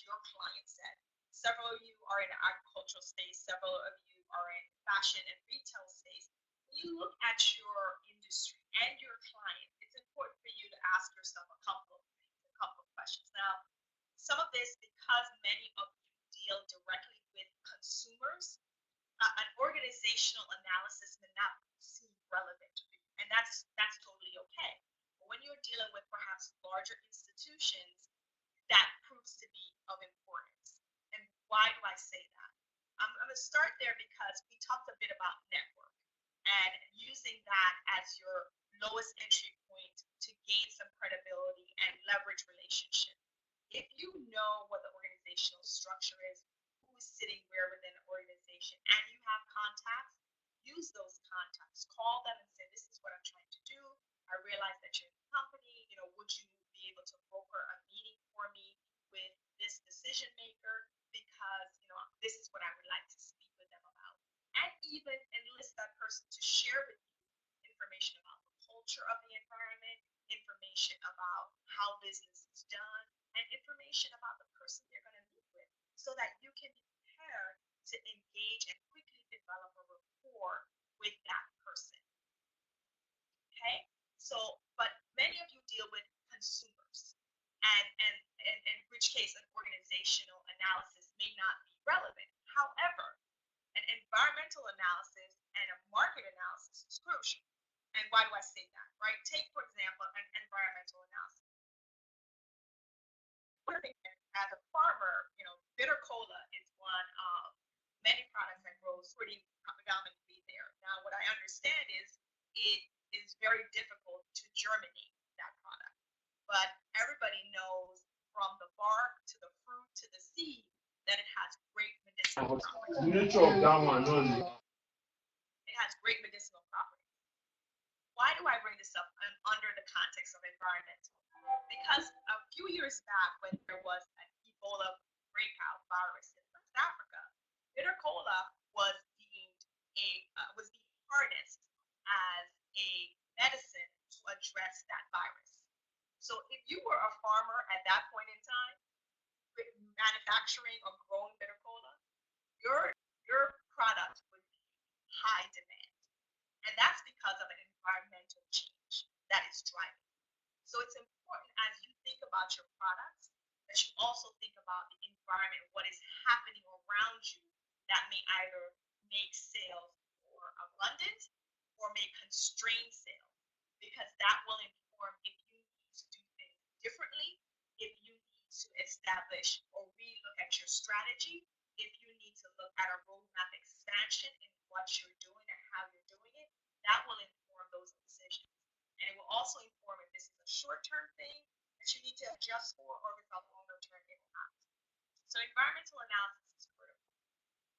your client set, several of you are in the agricultural space, several of you are in fashion and retail space. When you look at your industry and your client, it's important for you to ask yourself a couple of things, a couple of questions. Now, some of this, because many of you deal directly with consumers, an organizational analysis may not seem relevant to you, and that's totally okay. But when you're dealing with perhaps larger institutions, that proves to be of importance. And why do I say that? I'm going to start there because we talked a bit about network and using that as your lowest entry point to gain some credibility and leverage relationship. If you know what the organizational structure is, who is sitting where within an organization, and you have contacts, use those contacts. Call them and say, this is what I'm trying to do. I realize that you're in the company. Would you be able to broker a meeting for me with this decision maker? Because, this is what I would like to speak with them about. And even enlist that person to share with you information about the culture of the environment, information about how business is done, and information about the person they're going to meet with so that you can be prepared to engage and quickly develop a rapport with that person. Okay? So, but many of you deal with consumers, and in which case an organizational analysis may not be relevant. However, an environmental analysis and a market analysis is crucial. And why do I say that, right? Take, for example, an environmental analysis. As a farmer, bitter cola is one of many products that grows pretty predominantly there. Now, what I understand is it is very difficult to germinate that product. But everybody knows from the bark to the fruit to the seed that it has great medicinal properties. It has great medicinal properties. Why do I bring this up under the context of environmental? Because a few years back, when there was an Ebola breakout virus in West Africa, bitter cola was being harnessed as a medicine to address that virus. So if you were a farmer at that point in time, manufacturing or growing bitter cola, your product would be high demand. And that's because of an environmental change that is driving. So it's important as you think about your products that you also think about the environment, what is happening around you that may either make sales more abundant or may constrain sales, because that will inform if you need to do things differently, if you need to establish or relook at your strategy, if you need to look at a roadmap expansion in what you're doing and how you're doing it. That will inform those decisions. And it will also inform if this is a short-term thing that you need to adjust for or if it's a longer-term impact. So environmental analysis is critical.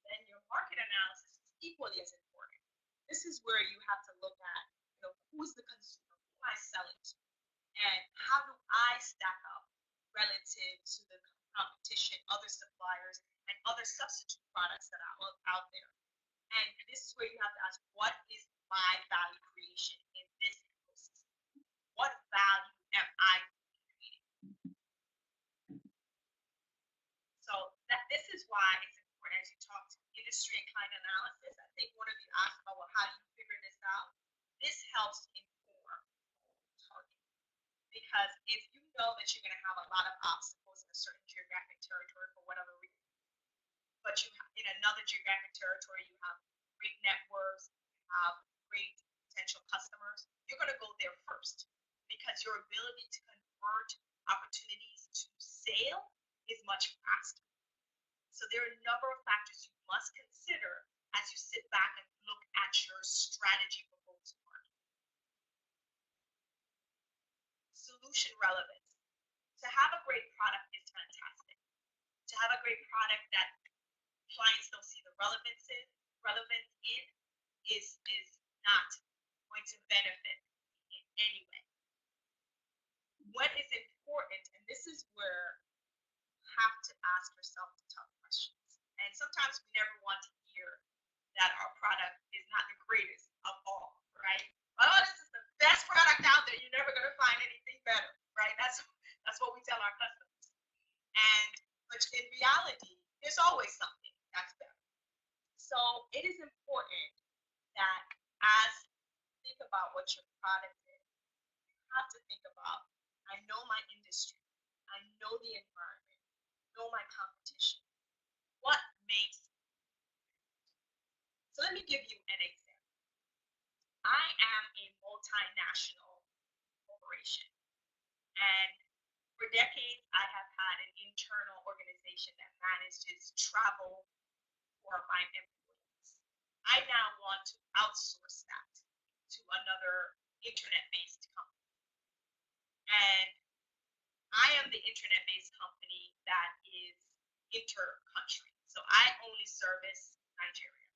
Then your market analysis is equally as important. This is where you have to look at, who's the consumer, who am I selling to, and how do I stack up relative to the competition, other suppliers, and other substitute products that are out there. And this is where you have to ask, what is my value creation in this ecosystem? What value am I creating? So this is why it's important as you talk to industry and client analysis. I think one of you asked about, well, how do you figure this out? This helps inform targeting. Because if you know that you're going to have a lot of obstacles in a certain geographic territory for whatever reason, but in another geographic territory, you have great networks, you have great potential customers, you're going to go there first because your ability to convert opportunities to sale is much faster. So there are a number of factors you must consider as you sit back and look at your strategy for go-to-market. Solution relevance. To have a great product is fantastic. To have a great product that clients don't see the relevance in is not going to benefit in any way. What is important, and this is where you have to ask yourself the tough questions. And sometimes we never want to hear that our product is not the greatest of all, right? Oh, this is the best product out there. You're never going to find anything better, right? That's what we tell our customers. But in reality, there's always something that's better. So it is important that as you think about what your product is, you have to think about, I know my industry, I know the environment, I know my competition. What makes it? So let me give you an example. I am a multinational corporation, and for decades I have had an internal organization that manages travel for my employees. I now want to outsource that to another internet-based company. And I am the internet-based company that is inter-country. So I only service Nigeria.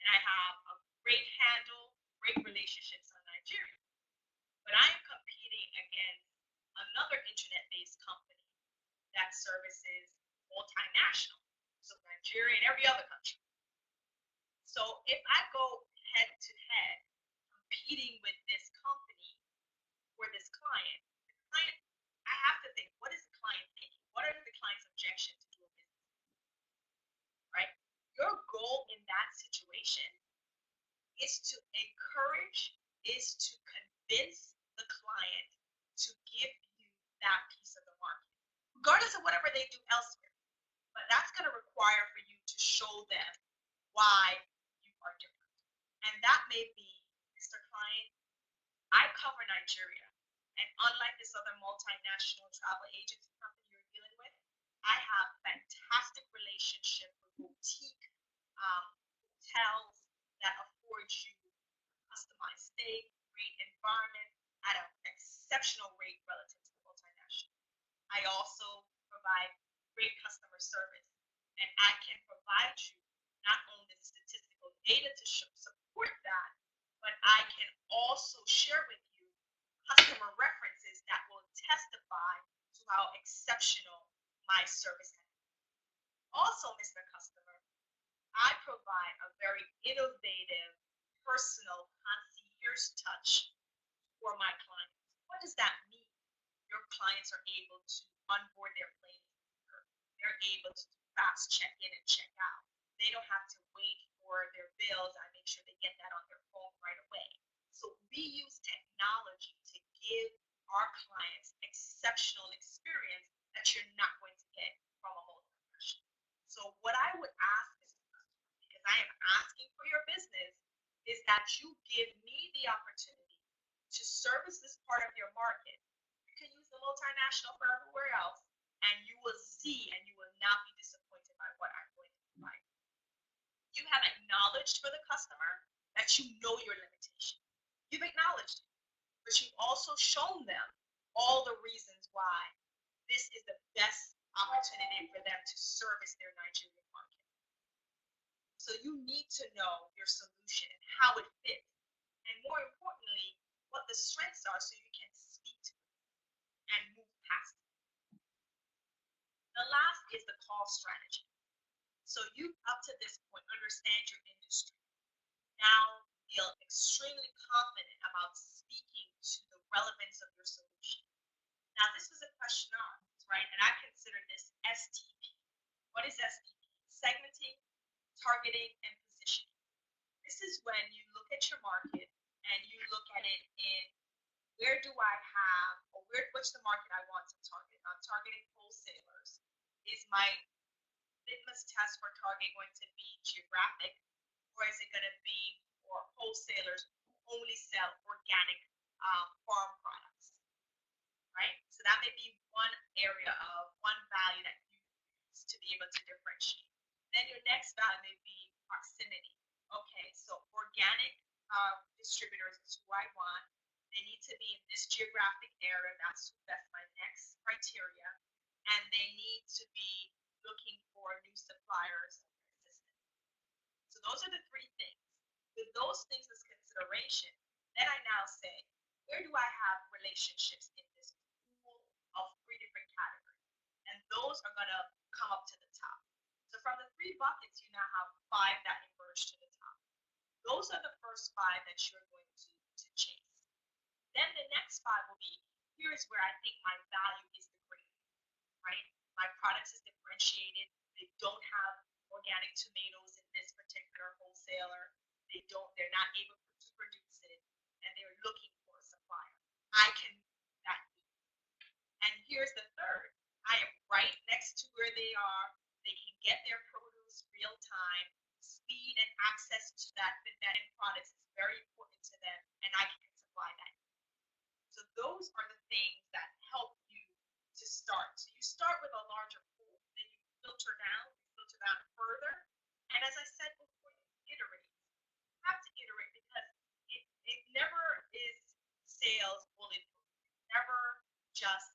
And I have a great handle, great relationships on Nigeria. But I am competing against another internet-based company that services multinational. So Nigeria and every other country. So if I go head to head competing with this company for this client, I have to think, what is the client thinking? What are the client's objections to doing business? Right? Your goal in that situation is to encourage, is to convince the client to give you that piece of the market, regardless of whatever they do elsewhere. But that's going to require for you to show them why you are different. And that may be, Mr. Client, I cover Nigeria. And unlike this other multinational travel agency company you're dealing with, I have fantastic relationship with boutique hotels that afford you customized stay, great environment at an exceptional rate relative to the multinational. I also provide great customer service, and I can provide you not only the statistical data to support that, but I can also share with you customer references that will testify to how exceptional my service has been. Also, Mr. Customer, I provide a very innovative, personal concierge supplier's touch for my clients. What does that mean? Your clients are able to onboard their planes. They're able to do fast check-in and check-out. They don't have to wait for their bills. I make sure they get that on their phone right away. So we use technology to give our clients exceptional experience that you're not going to get from a multinational. So what I would ask is, because I am asking for your business, is that you give me the opportunity to service this part of your market. You can use the multinational for everywhere else, and you will see and you will not be disappointed by what I'm going to provide. You have acknowledged for the customer that you know your limitation. You've acknowledged it, but you've also shown them all the reasons why this is the best opportunity for them to service their Nigerian market. So you need to know your solution and how it fits, and more importantly, what the strengths are so you can speak to it and move past it. The last is the call strategy. So you, up to this point, understand your industry. Now feel extremely confident about speaking to the relevance of your solution. Now, this was a question asked, right? And I consider this STP. What is STP? Segmenting, targeting, and positioning. This is when you look at your market and you look at it in where do I have, or what's the market I want to target? I'm targeting wholesalers. Is my litmus test for target going to be geographic, or is it going to be for wholesalers who only sell organic farm products, right? So that may be one area of one value that you use to be able to differentiate. Then your next value may be proximity. Okay, so organic distributors is who I want. They need to be in this geographic area. That's my next criteria. And they need to be looking for new suppliers consistently. So those are the three things. With those things as consideration, then I now say, where do I have relationships in this pool of three different categories? And those are going to come up to the top. So from the three buckets, you now have 5 that emerge to the top. Those are the first 5 that you're going to chase. Then the next 5 will be, here's where I think my value is the greatest, right? My products is differentiated. They don't have organic tomatoes in this particular wholesaler. They're not able to produce it, and they're looking for a supplier. I can meet that need. And here's the third. I am right next to where they are. They can get their produce real time. Speed and access to that end products is very important to them, and I can supply that. So those are the things that help you to start. So you start with a larger pool, then you filter down further. And as I said before, you iterate. You have to iterate because it never is sales bulletproof. It's never just,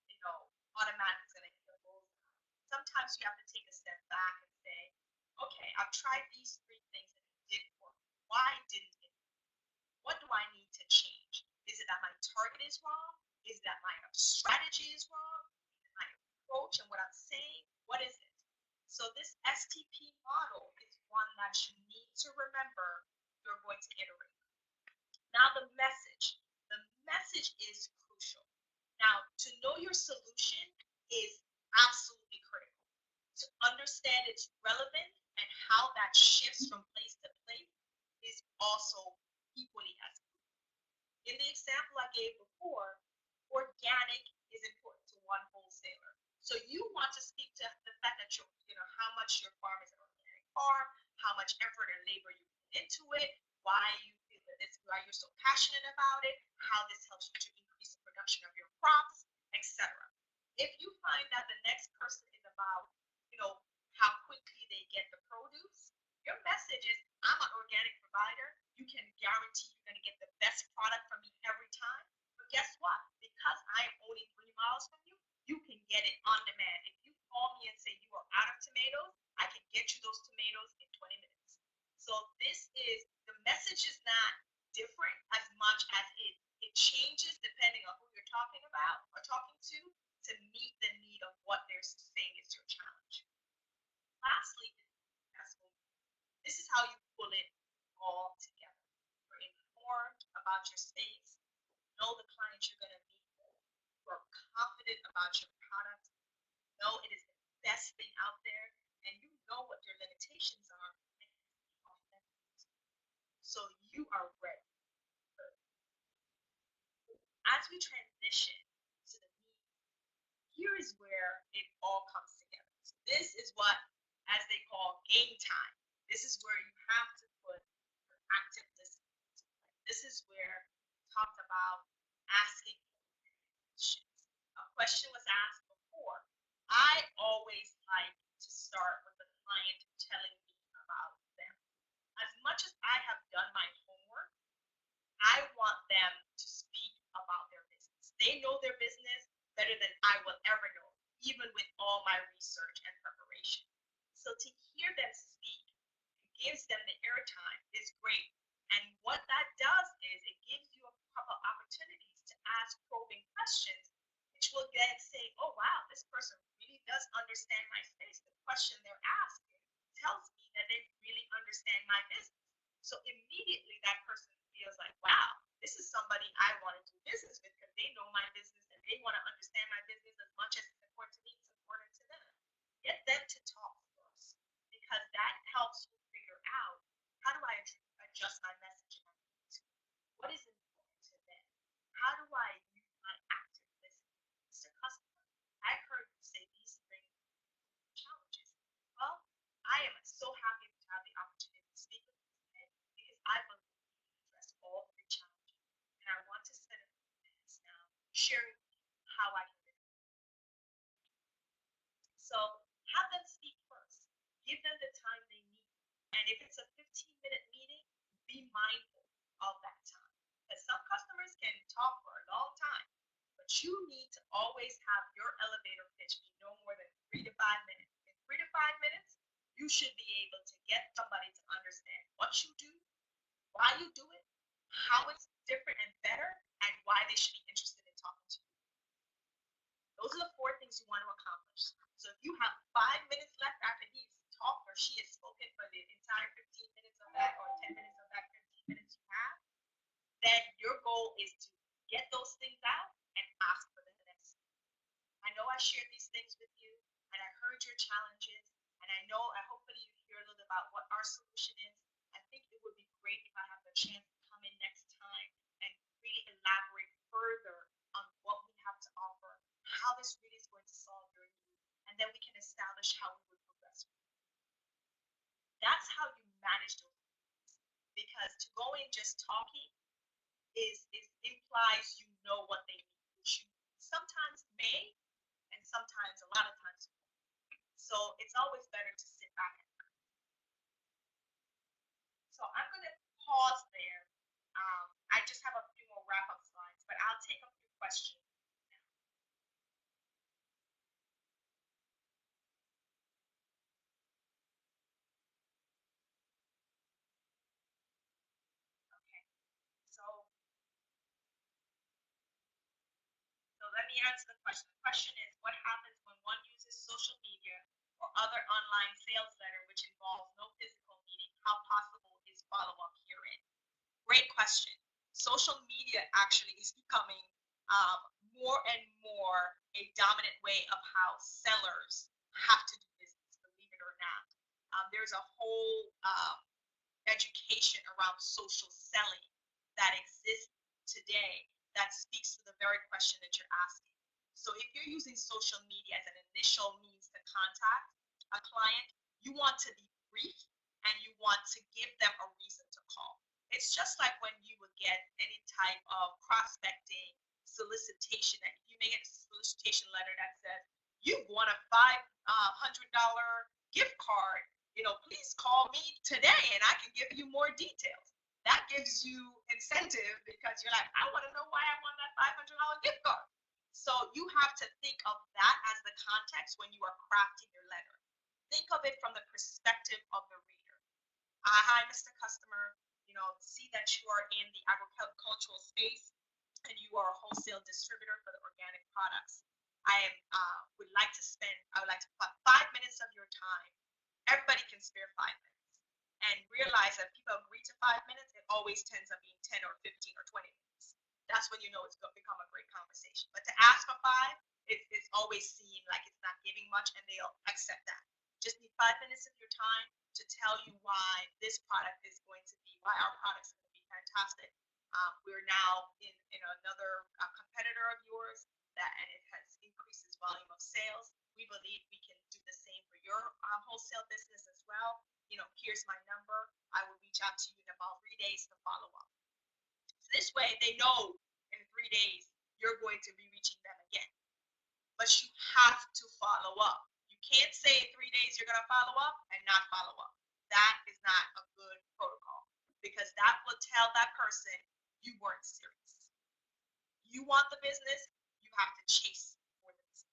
automatically going to hit a bullseye. Sometimes you have to take a step back and say, okay, I've tried these 3 things and it didn't work. Why didn't it work? What do I need to change? Is it that my target is wrong? Is it that my strategy is wrong? Is it my approach and what I'm saying? What is it? So this STP model is one that you need to remember you're going to iterate. Now the message. The message is crucial. Now, to know your solution is absolutely critical. To understand its relevance and how that shifts from place to place is also equally as critical. In the example I gave before, organic is important to one wholesaler. So you want to speak to the fact that how much your farm is an organic farm, how much effort and labor you put into it, why you feel that why you're so passionate about it, how this helps you to increase the production of your crops, etc. If you find that the next person is about, how quickly they get the produce, your message is, I'm an organic provider. You can guarantee you're going to get the best product from me every time. But guess what? Because I am only 3 miles from you, you can get it on demand. If you call me and say you are out of tomatoes, I can get you those tomatoes in 20 minutes. So the message is not different as much as it changes depending on who you're talking about or talking to meet the need of what they're saying is your challenge. Lastly, this is how you pull it all together. You're in informed about your space, know the clients you're going to meet with, you are confident about your product, know it is the best thing out there, and you know what your limitations are, and so you are ready. As we transition to the meeting, here is where it all comes together. So this is what, as they call, game time. This is where you have to put your active listening. This is where we talked about asking questions. A question was asked before. I always like to start with the client telling me about them. As much as I have done my homework, I want them to speak about their business. They know their business better than I will ever know, even with all my research and preparation. So to hear them speak gives them the airtime is great. And what that does is it gives you a couple opportunities to ask probing questions, which will then say, oh, wow, this person really does understand my space. The question they're asking tells me that they really understand my business. So immediately that person feels like, wow, this is somebody I want to do business with because they know my business and they want to understand my business as much as it's important to me, it's important to them. Get them to talk first because that helps you figure out how do I adjust my messaging. What is important to them? How do I use my active listening? Mr. Customer, I heard you say these things challenges. Well, I am so happy to have the opportunity to speak with you today because I believe we can address all three challenges. And I want to spend a few minutes now sharing with you how I can do it. So have them speak first. Give them the time they need. And if it's a 15-minute meeting, be mindful of that time. Because some customers can talk for a long time, but you need to always have your elevator pitch be no more than 3 to 5 minutes. In 3 to 5 minutes, you should be able to get somebody to understand what you do, why you do it, how it's different and better, and why they should be interested in talking to you. Those are the 4 things you want to accomplish. So if you have 5 minutes left after he's talked or she has spoken for the entire 15 minutes of that or 10 minutes of that 15 minutes you have, then your goal is to get those things out and ask for the next. I know I shared these things with you and I heard your challenges and I know hopefully you hear a little about what our solution is. I think it would be great if I have the chance to come in next time and really elaborate further on what we have to offer, how this really is going to solve your needs, and then we can establish how we would progress. That's how you manage those needs. Because to go in just talking is implies you know what they need, which you sometimes may, and sometimes a lot of times you won't. So it's always better to sit back and learn. So I'm going to pause there. I just have a few more wrap-up slides, but I'll take a few questions. So let me answer the question. The question is, what happens when one uses social media or other online sales letter which involves no physical meeting? How possible is follow-up herein? Great question. Social media actually is becoming more and more a dominant way of how sellers have to do business, believe it or not. There's a whole education around social selling that exists today that speaks to the very question that you're asking. So if you're using social media as an initial means to contact a client, you want to be brief and you want to give them a reason to call. It's just like when you would get any type of prospecting solicitation. If you may get a solicitation letter that says, you want a $500 gift card, please call me today and I can give you more details. That gives you incentive because you're like, I want to know why I want that $500 gift card. So you have to think of that as the context when you are crafting your letter. Think of it from the perspective of the reader. Hi, Mr. Customer. See that you are in the agricultural space and you are a wholesale distributor for the organic products. I would like to put 5 minutes of your time. Everybody can spare 5 minutes. and realize that people agree to 5 minutes, it always tends up being 10 or 15 or 20 minutes. That's when you know it's going to become a great conversation. But to ask for 5, it's always seemed like it's not giving much, and they'll accept that. Just need 5 minutes of your time to tell you why this product is going to be, why our products are going to be fantastic. We're now in another competitor of yours and it has increased its volume of sales. We believe we can do the same for your wholesale business as well. Here's my number. I will reach out to you in about 3 days to follow up. So this way they know in 3 days you're going to be reaching them again. But you have to follow up. You can't say in 3 days you're going to follow up and not follow up. That is not a good protocol, because that will tell that person you weren't serious. You want the business, you have to chase for the business.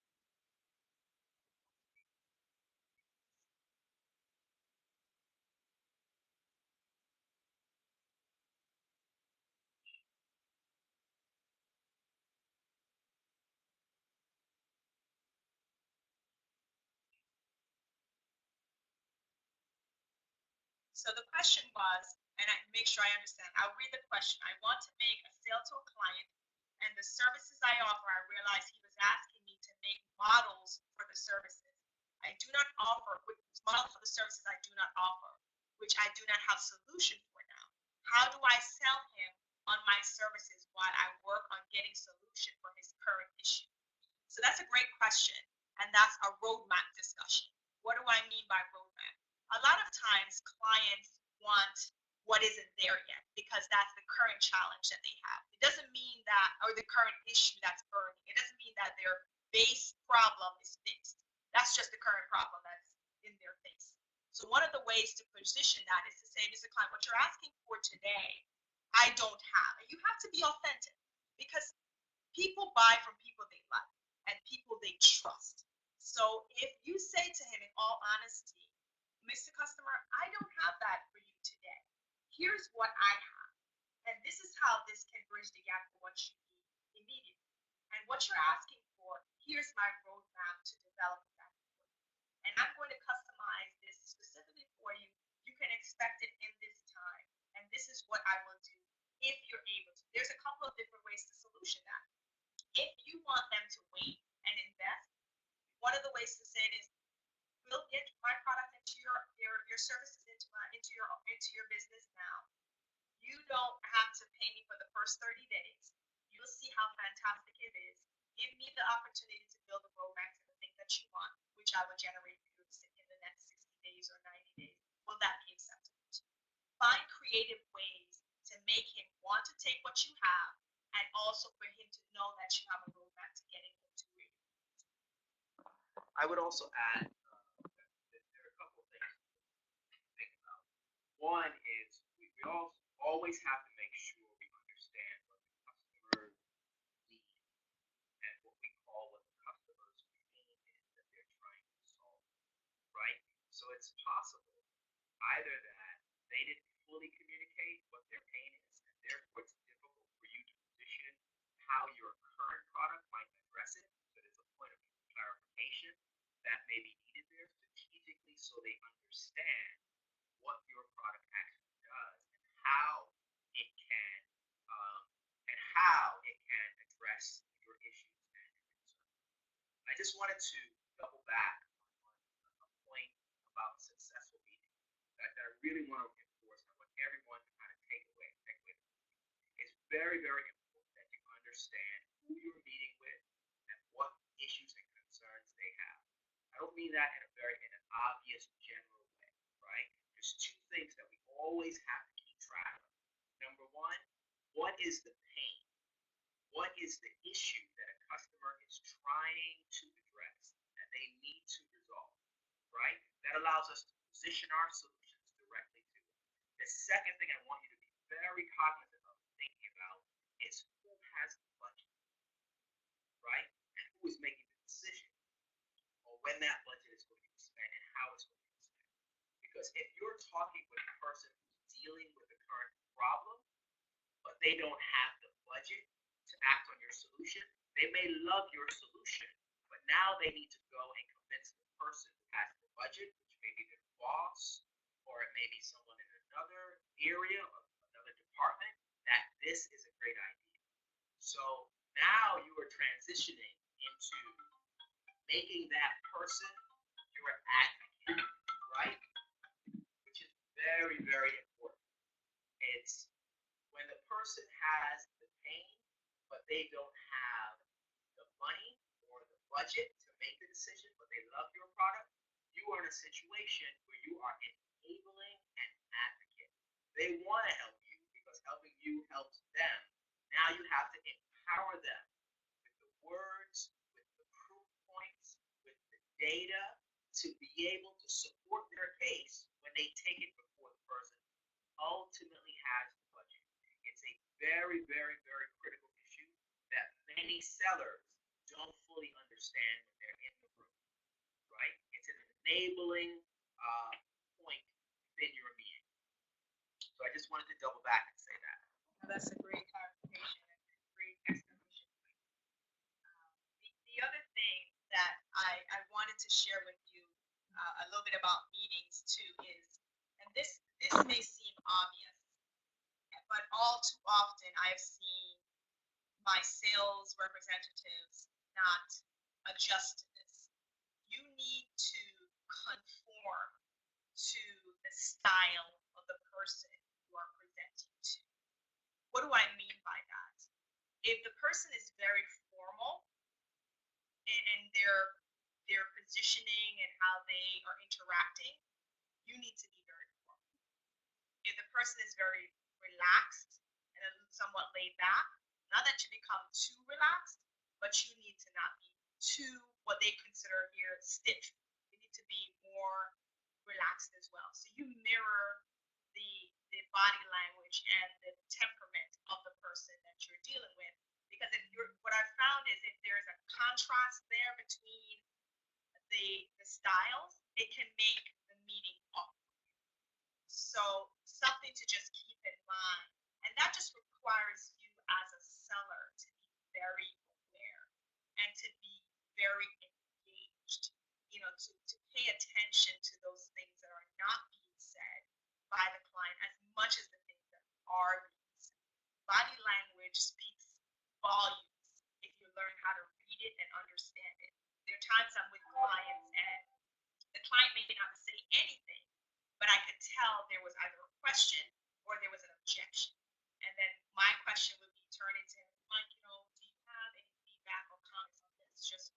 So the question was, and I make sure I understand, I'll read the question. I want to make a sale to a client, and the services I offer, I realized he was asking me to make models for the services. I do not offer, models for the services I do not offer, which I do not have solution for now. How do I sell him on my services while I work on getting solution for his current issue? So that's a great question, and that's a roadmap discussion. What do I mean by roadmap? A lot of times clients want what isn't there yet because that's the current challenge that they have. It doesn't mean that, or the current issue that's burning, it doesn't mean that their base problem is fixed. That's just the current problem that's in their face. So one of the ways to position that is to say, Mr. Client, what you're asking for today, I don't have. And you have to be authentic, because people buy from people they like and people they trust. So if you say to him in all honesty, Mr. Customer, I don't have that for you today. Here's what I have. And this is how this can bridge the gap for what you need immediately. And what you're asking for, here's my roadmap to develop that for you. And I'm going to customize this specifically for you. You can expect it in this time. And this is what I will do if you're able to. There's a couple of different ways to solution that. If you want them to wait and invest, one of the ways to say it is, we'll get my product into your services into your business now. You don't have to pay me for the first 30 days. You'll see how fantastic it is. Give me the opportunity to build a roadmap to the thing that you want, which I will generate for you in the next 60 days or 90 days. Will that be acceptable? Find creative ways to make him want to take what you have, and also for him to know that you have a roadmap to getting him to where you need. I would also add that there are a couple of things to think about. One is we always have to make sure we understand what the customer needs and what we call what the customer's pain is that they're trying to solve, right? So it's possible either that they didn't fully communicate what their pain is, and therefore it's difficult for you to position how your current product might address it. So there's a point of clarification that may be needed there strategically, so they understand what your product actually does and how it can address your issues and your concerns. I just wanted to double back on a point about successful meetings that I really want to reinforce. I want everyone to kind of take away. It's very, very important that you understand who you're meeting with and what issues and concerns they have. I don't mean that in an obvious general way, right? There's two things that we always have to keep track of. Number one, what is the pain? What is the issue that a customer is trying to address and they need to resolve, right? That allows us to position our solutions directly to it. The second thing I want you to be very cognizant of thinking about is who has the budget, right? And who is making the decision on when that budget is going to be spent and how it's going to be spent. Because if you're talking with a person who's dealing with the current problem, but they don't have the budget to act on your solution, they may love your solution, but now they need to go and convince the person who has the budget, which may be their boss or it may be someone in another area or another department, that this is a great idea. So now you are transitioning into making that person your advocate, right? Which is very, very important. It's when the person has the pain, but they don't have the money or the budget to make the decision, but they love your product, you are in a situation where you are enabling an advocate. They want to help you because helping you helps them. Now you have to empower them with the words, with the proof points, with the data to be able to support their case when they take it before the person ultimately has the budget. It's a very, very, very critical issue that many sellers don't fully understand when they're in the room, right? It's an enabling point within your meeting. So I just wanted to double back and say that. Well, that's a great clarification and a great explanation. The other thing that I wanted to share with you a little bit about meetings too is, and this may seem obvious, but all too often I've seen my sales representatives not adjust to this. You need to conform to the style of the person you are presenting to. What do I mean by that? If the person is very formal in their positioning and how they are interacting, you need to be very formal. If the person is very relaxed and somewhat laid back, not that you become too relaxed, but you need to not be too what they consider here stiff. You need to be more relaxed as well. So you mirror the body language and the temperament of the person that you're dealing with. Because what I've found is if there's a contrast there between the styles, it can make the meeting awkward. So something to just keep in mind. And that just requires you as a seller to be very aware and to be very engaged, to pay attention to those things that are not being said by the client as much as the things that are being said. Body language speaks volumes if you learn how to read it and understand it. There are times I'm with clients and the client may not say anything, but I could tell there was either a question or there was an objection. And then my question would be turned into, like, do you have any feedback or comments on this? Just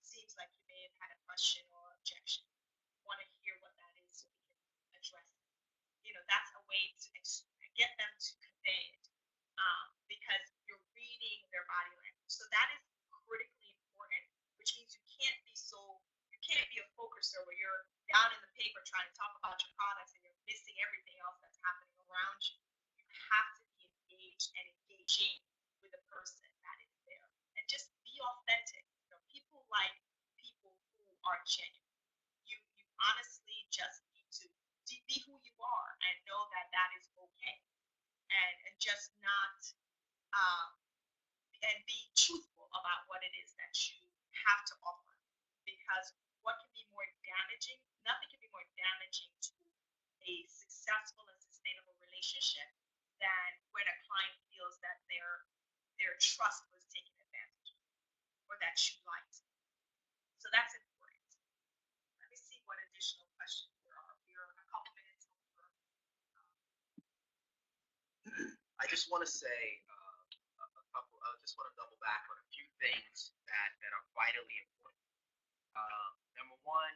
seems like you may have had a question or objection. Want to hear what that is so we can address it. That's a way to get them to convey it because you're reading their body language. So that is critically important, which means you can't be a focuser where you're down in the paper trying to talk about your products and you're missing everything else that's happening around you. You have to be engaged and engaging with the person that is there. And just be authentic. People like people who are genuine. You honestly just need to be who you are and know that that is okay. And just not and be truthful about what it is that you have to offer. Because what can be more damaging? Nothing can be more damaging to a successful and sustainable relationship than when a client feels that their trust was taken advantage of or that you liked. So that's important. Let me see what additional questions there are. We're a couple minutes over. I just want to say I just want to double back on a few things that are vitally important. Number one,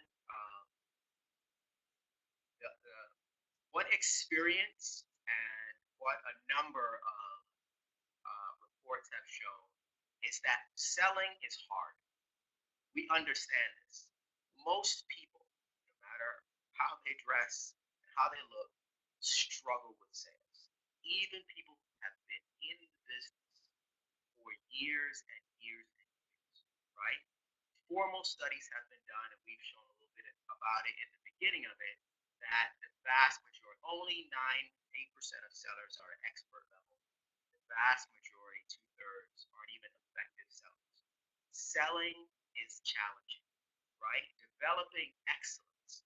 what experience and what a number of reports have shown is that selling is hard. We understand this. Most people, no matter how they dress and how they look, struggle with sales. Even people who have been in the business for years and years and years, right? Formal studies have been done, and we've shown a little bit about it in the beginning of it, that the vast majority, only 8% of sellers are at expert level. The vast majority, 2/3, aren't even effective sellers. Selling is challenging, right? Developing excellence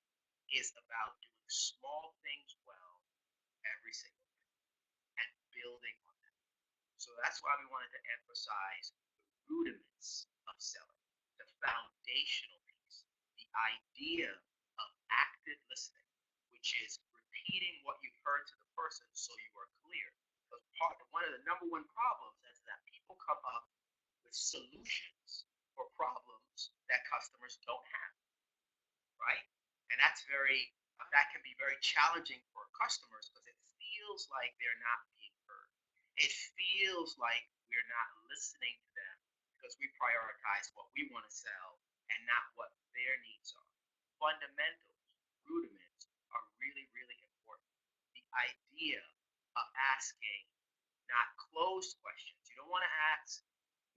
is about doing small things well every single day and building on that. So that's why we wanted to emphasize the rudiments of selling, the foundational piece, the idea of active listening, which is repeating what you've heard to the person so you are clear. Because one of the number one problems is that people come up with solutions for problems that customers don't have, right? And that can be very challenging for customers because it feels like they're not being heard. It feels like we're not listening to them because we prioritize what we want to sell and not what their needs are. Fundamentals, rudiments are really, really important. The idea of asking not closed questions. You don't want to ask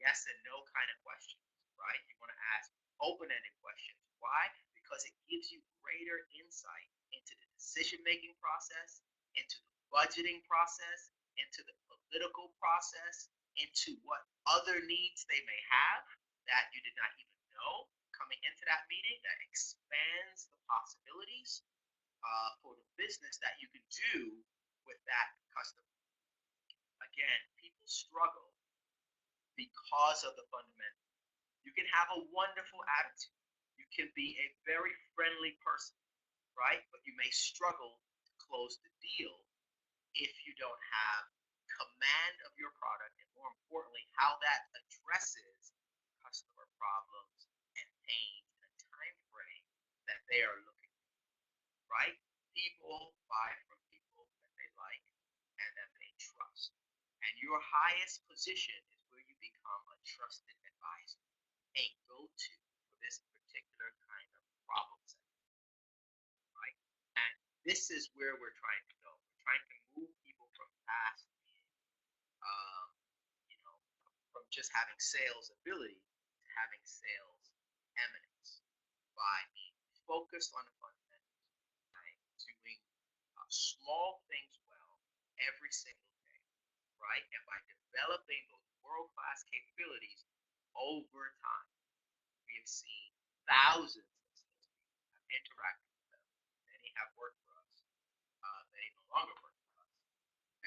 yes and no kind of questions, right? You want to ask open-ended questions. Why? Because it gives you greater insight into the decision-making process, into the budgeting process, into the political process, into what other needs they may have that you did not even know coming into that meeting. That expands the possibilities for the business that you can do with that customer. Again, people struggle because of the fundamentals. You can have a wonderful attitude. You can be a very friendly person, right? But you may struggle to close the deal if you don't have command of your product and, more importantly, how that addresses customer problems and pains in a time frame that they are looking for, right? People buy from people that they like and that they trust. And your highest position is where you become a trusted advisor, a go-to for this particular kind of problem set, right? And this is where we're trying to go. We're trying to move people from past being, from just having sales ability to having sales eminence by being focused on the fundamentals, by doing small things well every single day, right? And by developing those world-class capabilities over time. We have seen thousands of salespeople have interacted with them. Many have worked for us. Many no longer work for us.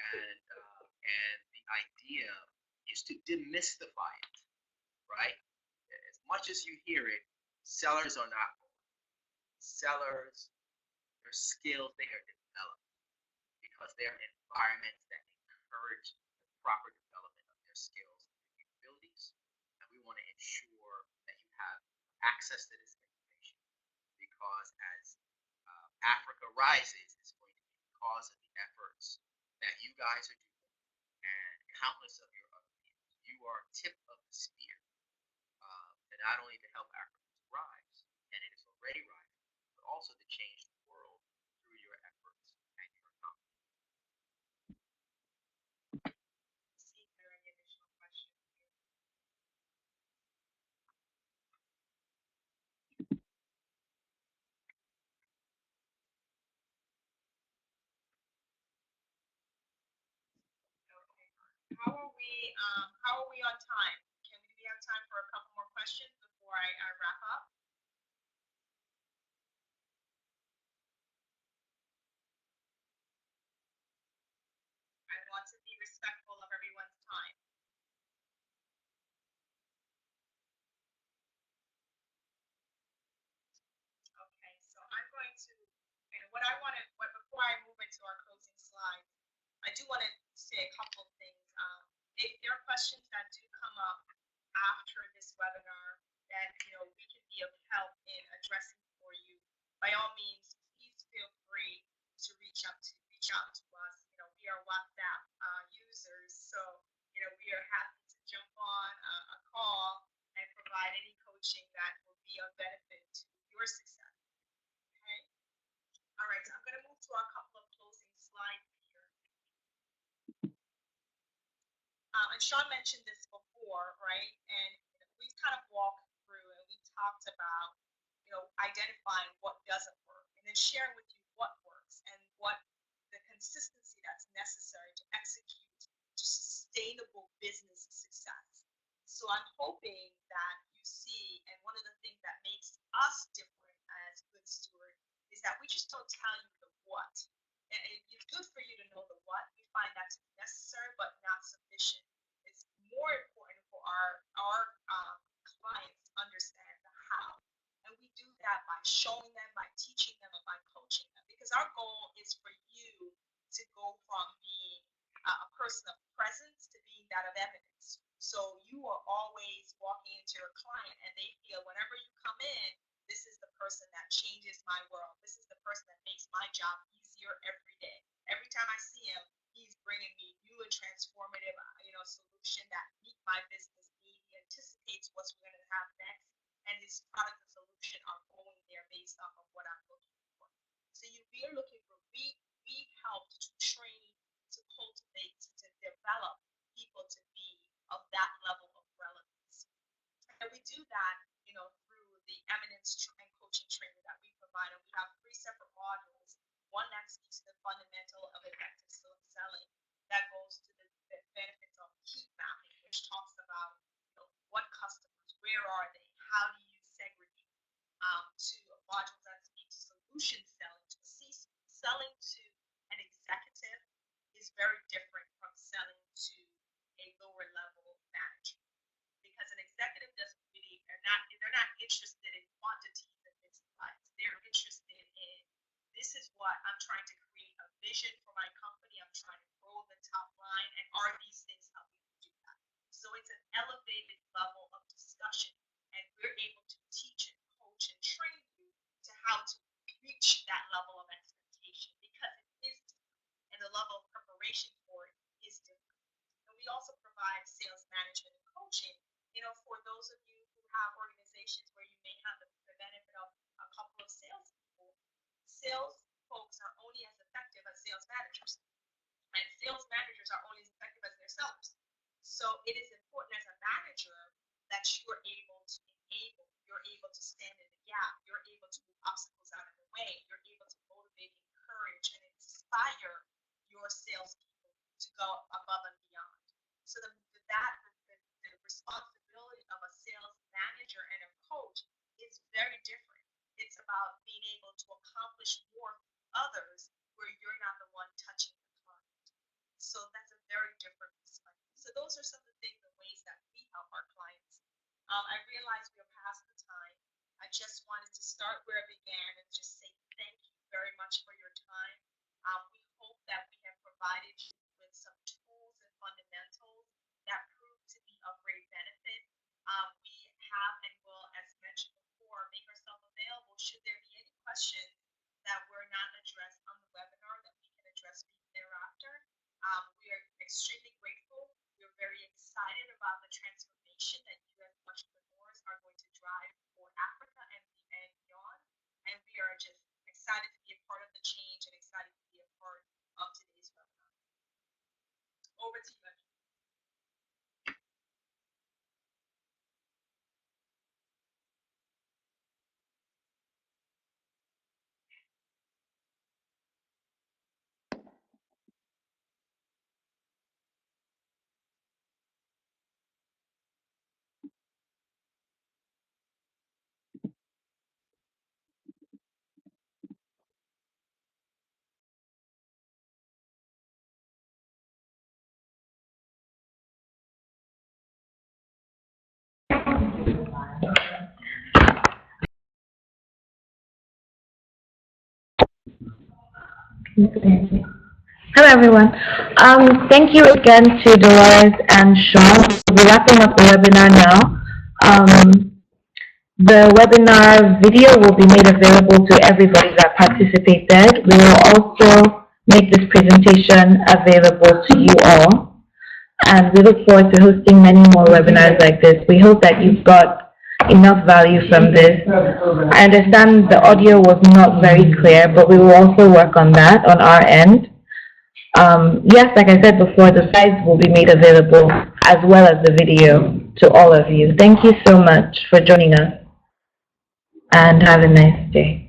And the idea is to demystify it, right? As much as you hear it, sellers are not born. Sellers, their skills, they are developed because they are environments that encourage the proper development of their skills and capabilities. And we want to ensure that you have access to this information because as Africa rises, it's going to be because of the efforts that you guys are doing and countless of your other peers. You are tip of the spear to not only to help Africans rise, and it is already rising, but also to change the world through your efforts and your accomplishments. See if there are any additional questions here. Okay. How are we on time? Can we be on time for a couple more questions before I wrap up? I want to be respectful of everyone's time. Okay, so I'm going to, and before I move into our closing slides, I do want to say a couple of things. If there are questions that do come up after this webinar that we can be of help in addressing for you, by all means, please feel free to reach out to us. We are WhatsApp users, so we are happy to jump on a call and provide any coaching that will be of benefit to your success. Okay. All right. So I'm going to move to our couple of closing slides here. And Sean mentioned this before, right? And we've kind of walked through and we talked about identifying what doesn't work and then sharing with you what works and what the consistency that's necessary to execute sustainable business success. So I'm hoping that you see, and one of the things that makes us different as Good Steward is that we just don't tell you the what. And it's good for you to know the what. We find that to be necessary, but not sufficient. It's more important for our clients to understand the how. And we do that by showing them, by teaching them, and by coaching them. Because our goal is for you to go from being a person of presence to being that of evidence. So you are always walking into your client and they feel whenever you come in, this is the person that changes my world. This is the person that makes my job easier every day. Every time I see him, he's bringing me new and transformative, solution that meet my business need. He anticipates what's going to happen next, and his product and solution are going there based off of what I'm looking for. So we are looking for, we help to train, to cultivate, to develop people to be of that level of relevance. And we do that, through the eminence and coaching training that we provide. And we have 3 separate modules. One that speaks to the fundamental of effective selling, that goes to the benefits of heat mapping, which talks about what customers, where are they, how do you segregate, to a module that speaks solution selling to C-suite. Selling to an executive is very different from selling to a lower level manager, because an executive doesn't really, they're not interested in quantities and size. They're interested in, this is what I'm trying to create a vision for my company. I'm trying to grow the top line, and are these things helping me do that? So it's an elevated level of discussion, and we're able to teach and coach and train you to how to reach that level of expectation, because it is different, and the level of preparation for it is different. And we also provide sales management and coaching, for those of you who have organizations where you may have the benefit of a couple of salespeople. Sales folks are only as effective as sales managers, and sales managers are only as effective as their sellers. So it is important as a manager that you're able to enable, you're able to stand in the gap, you're able to move obstacles out of the way, you're able to motivate, encourage, and inspire your salespeople to go above and beyond. So the responsibility of a sales manager and a coach is very different. It's about being able to accomplish more for others where you're not the one touching the client. So that's a very different perspective. So those are some of the things and ways that we help our clients. I realize we are past the time. I just wanted to start where I began and just say thank you very much for your time. We hope that we have provided you with some tools and fundamentals that prove to be of great benefit. We have and will, as mentioned before, make ourselves available should there be any questions that were not addressed on the webinar that we can address thereafter. We are extremely grateful. We're very excited about the transformation that you as entrepreneurs are going to drive for Africa and beyond. And we are just excited to be a part of the change and excited to be a part of today's webinar. Over to you, Andrew. Hello, everyone. Thank you again to Dolores and Sean. We'll be wrapping up the webinar now. The webinar video will be made available to everybody that participated. We will also make this presentation available to you all. And we look forward to hosting many more webinars like this. We hope that you've got enough value from this. I understand the audio was not very clear, but we will also work on that on our end. Yes, like I said before, the slides will be made available as well as the video to all of you. Thank you so much for joining us, and have a nice day.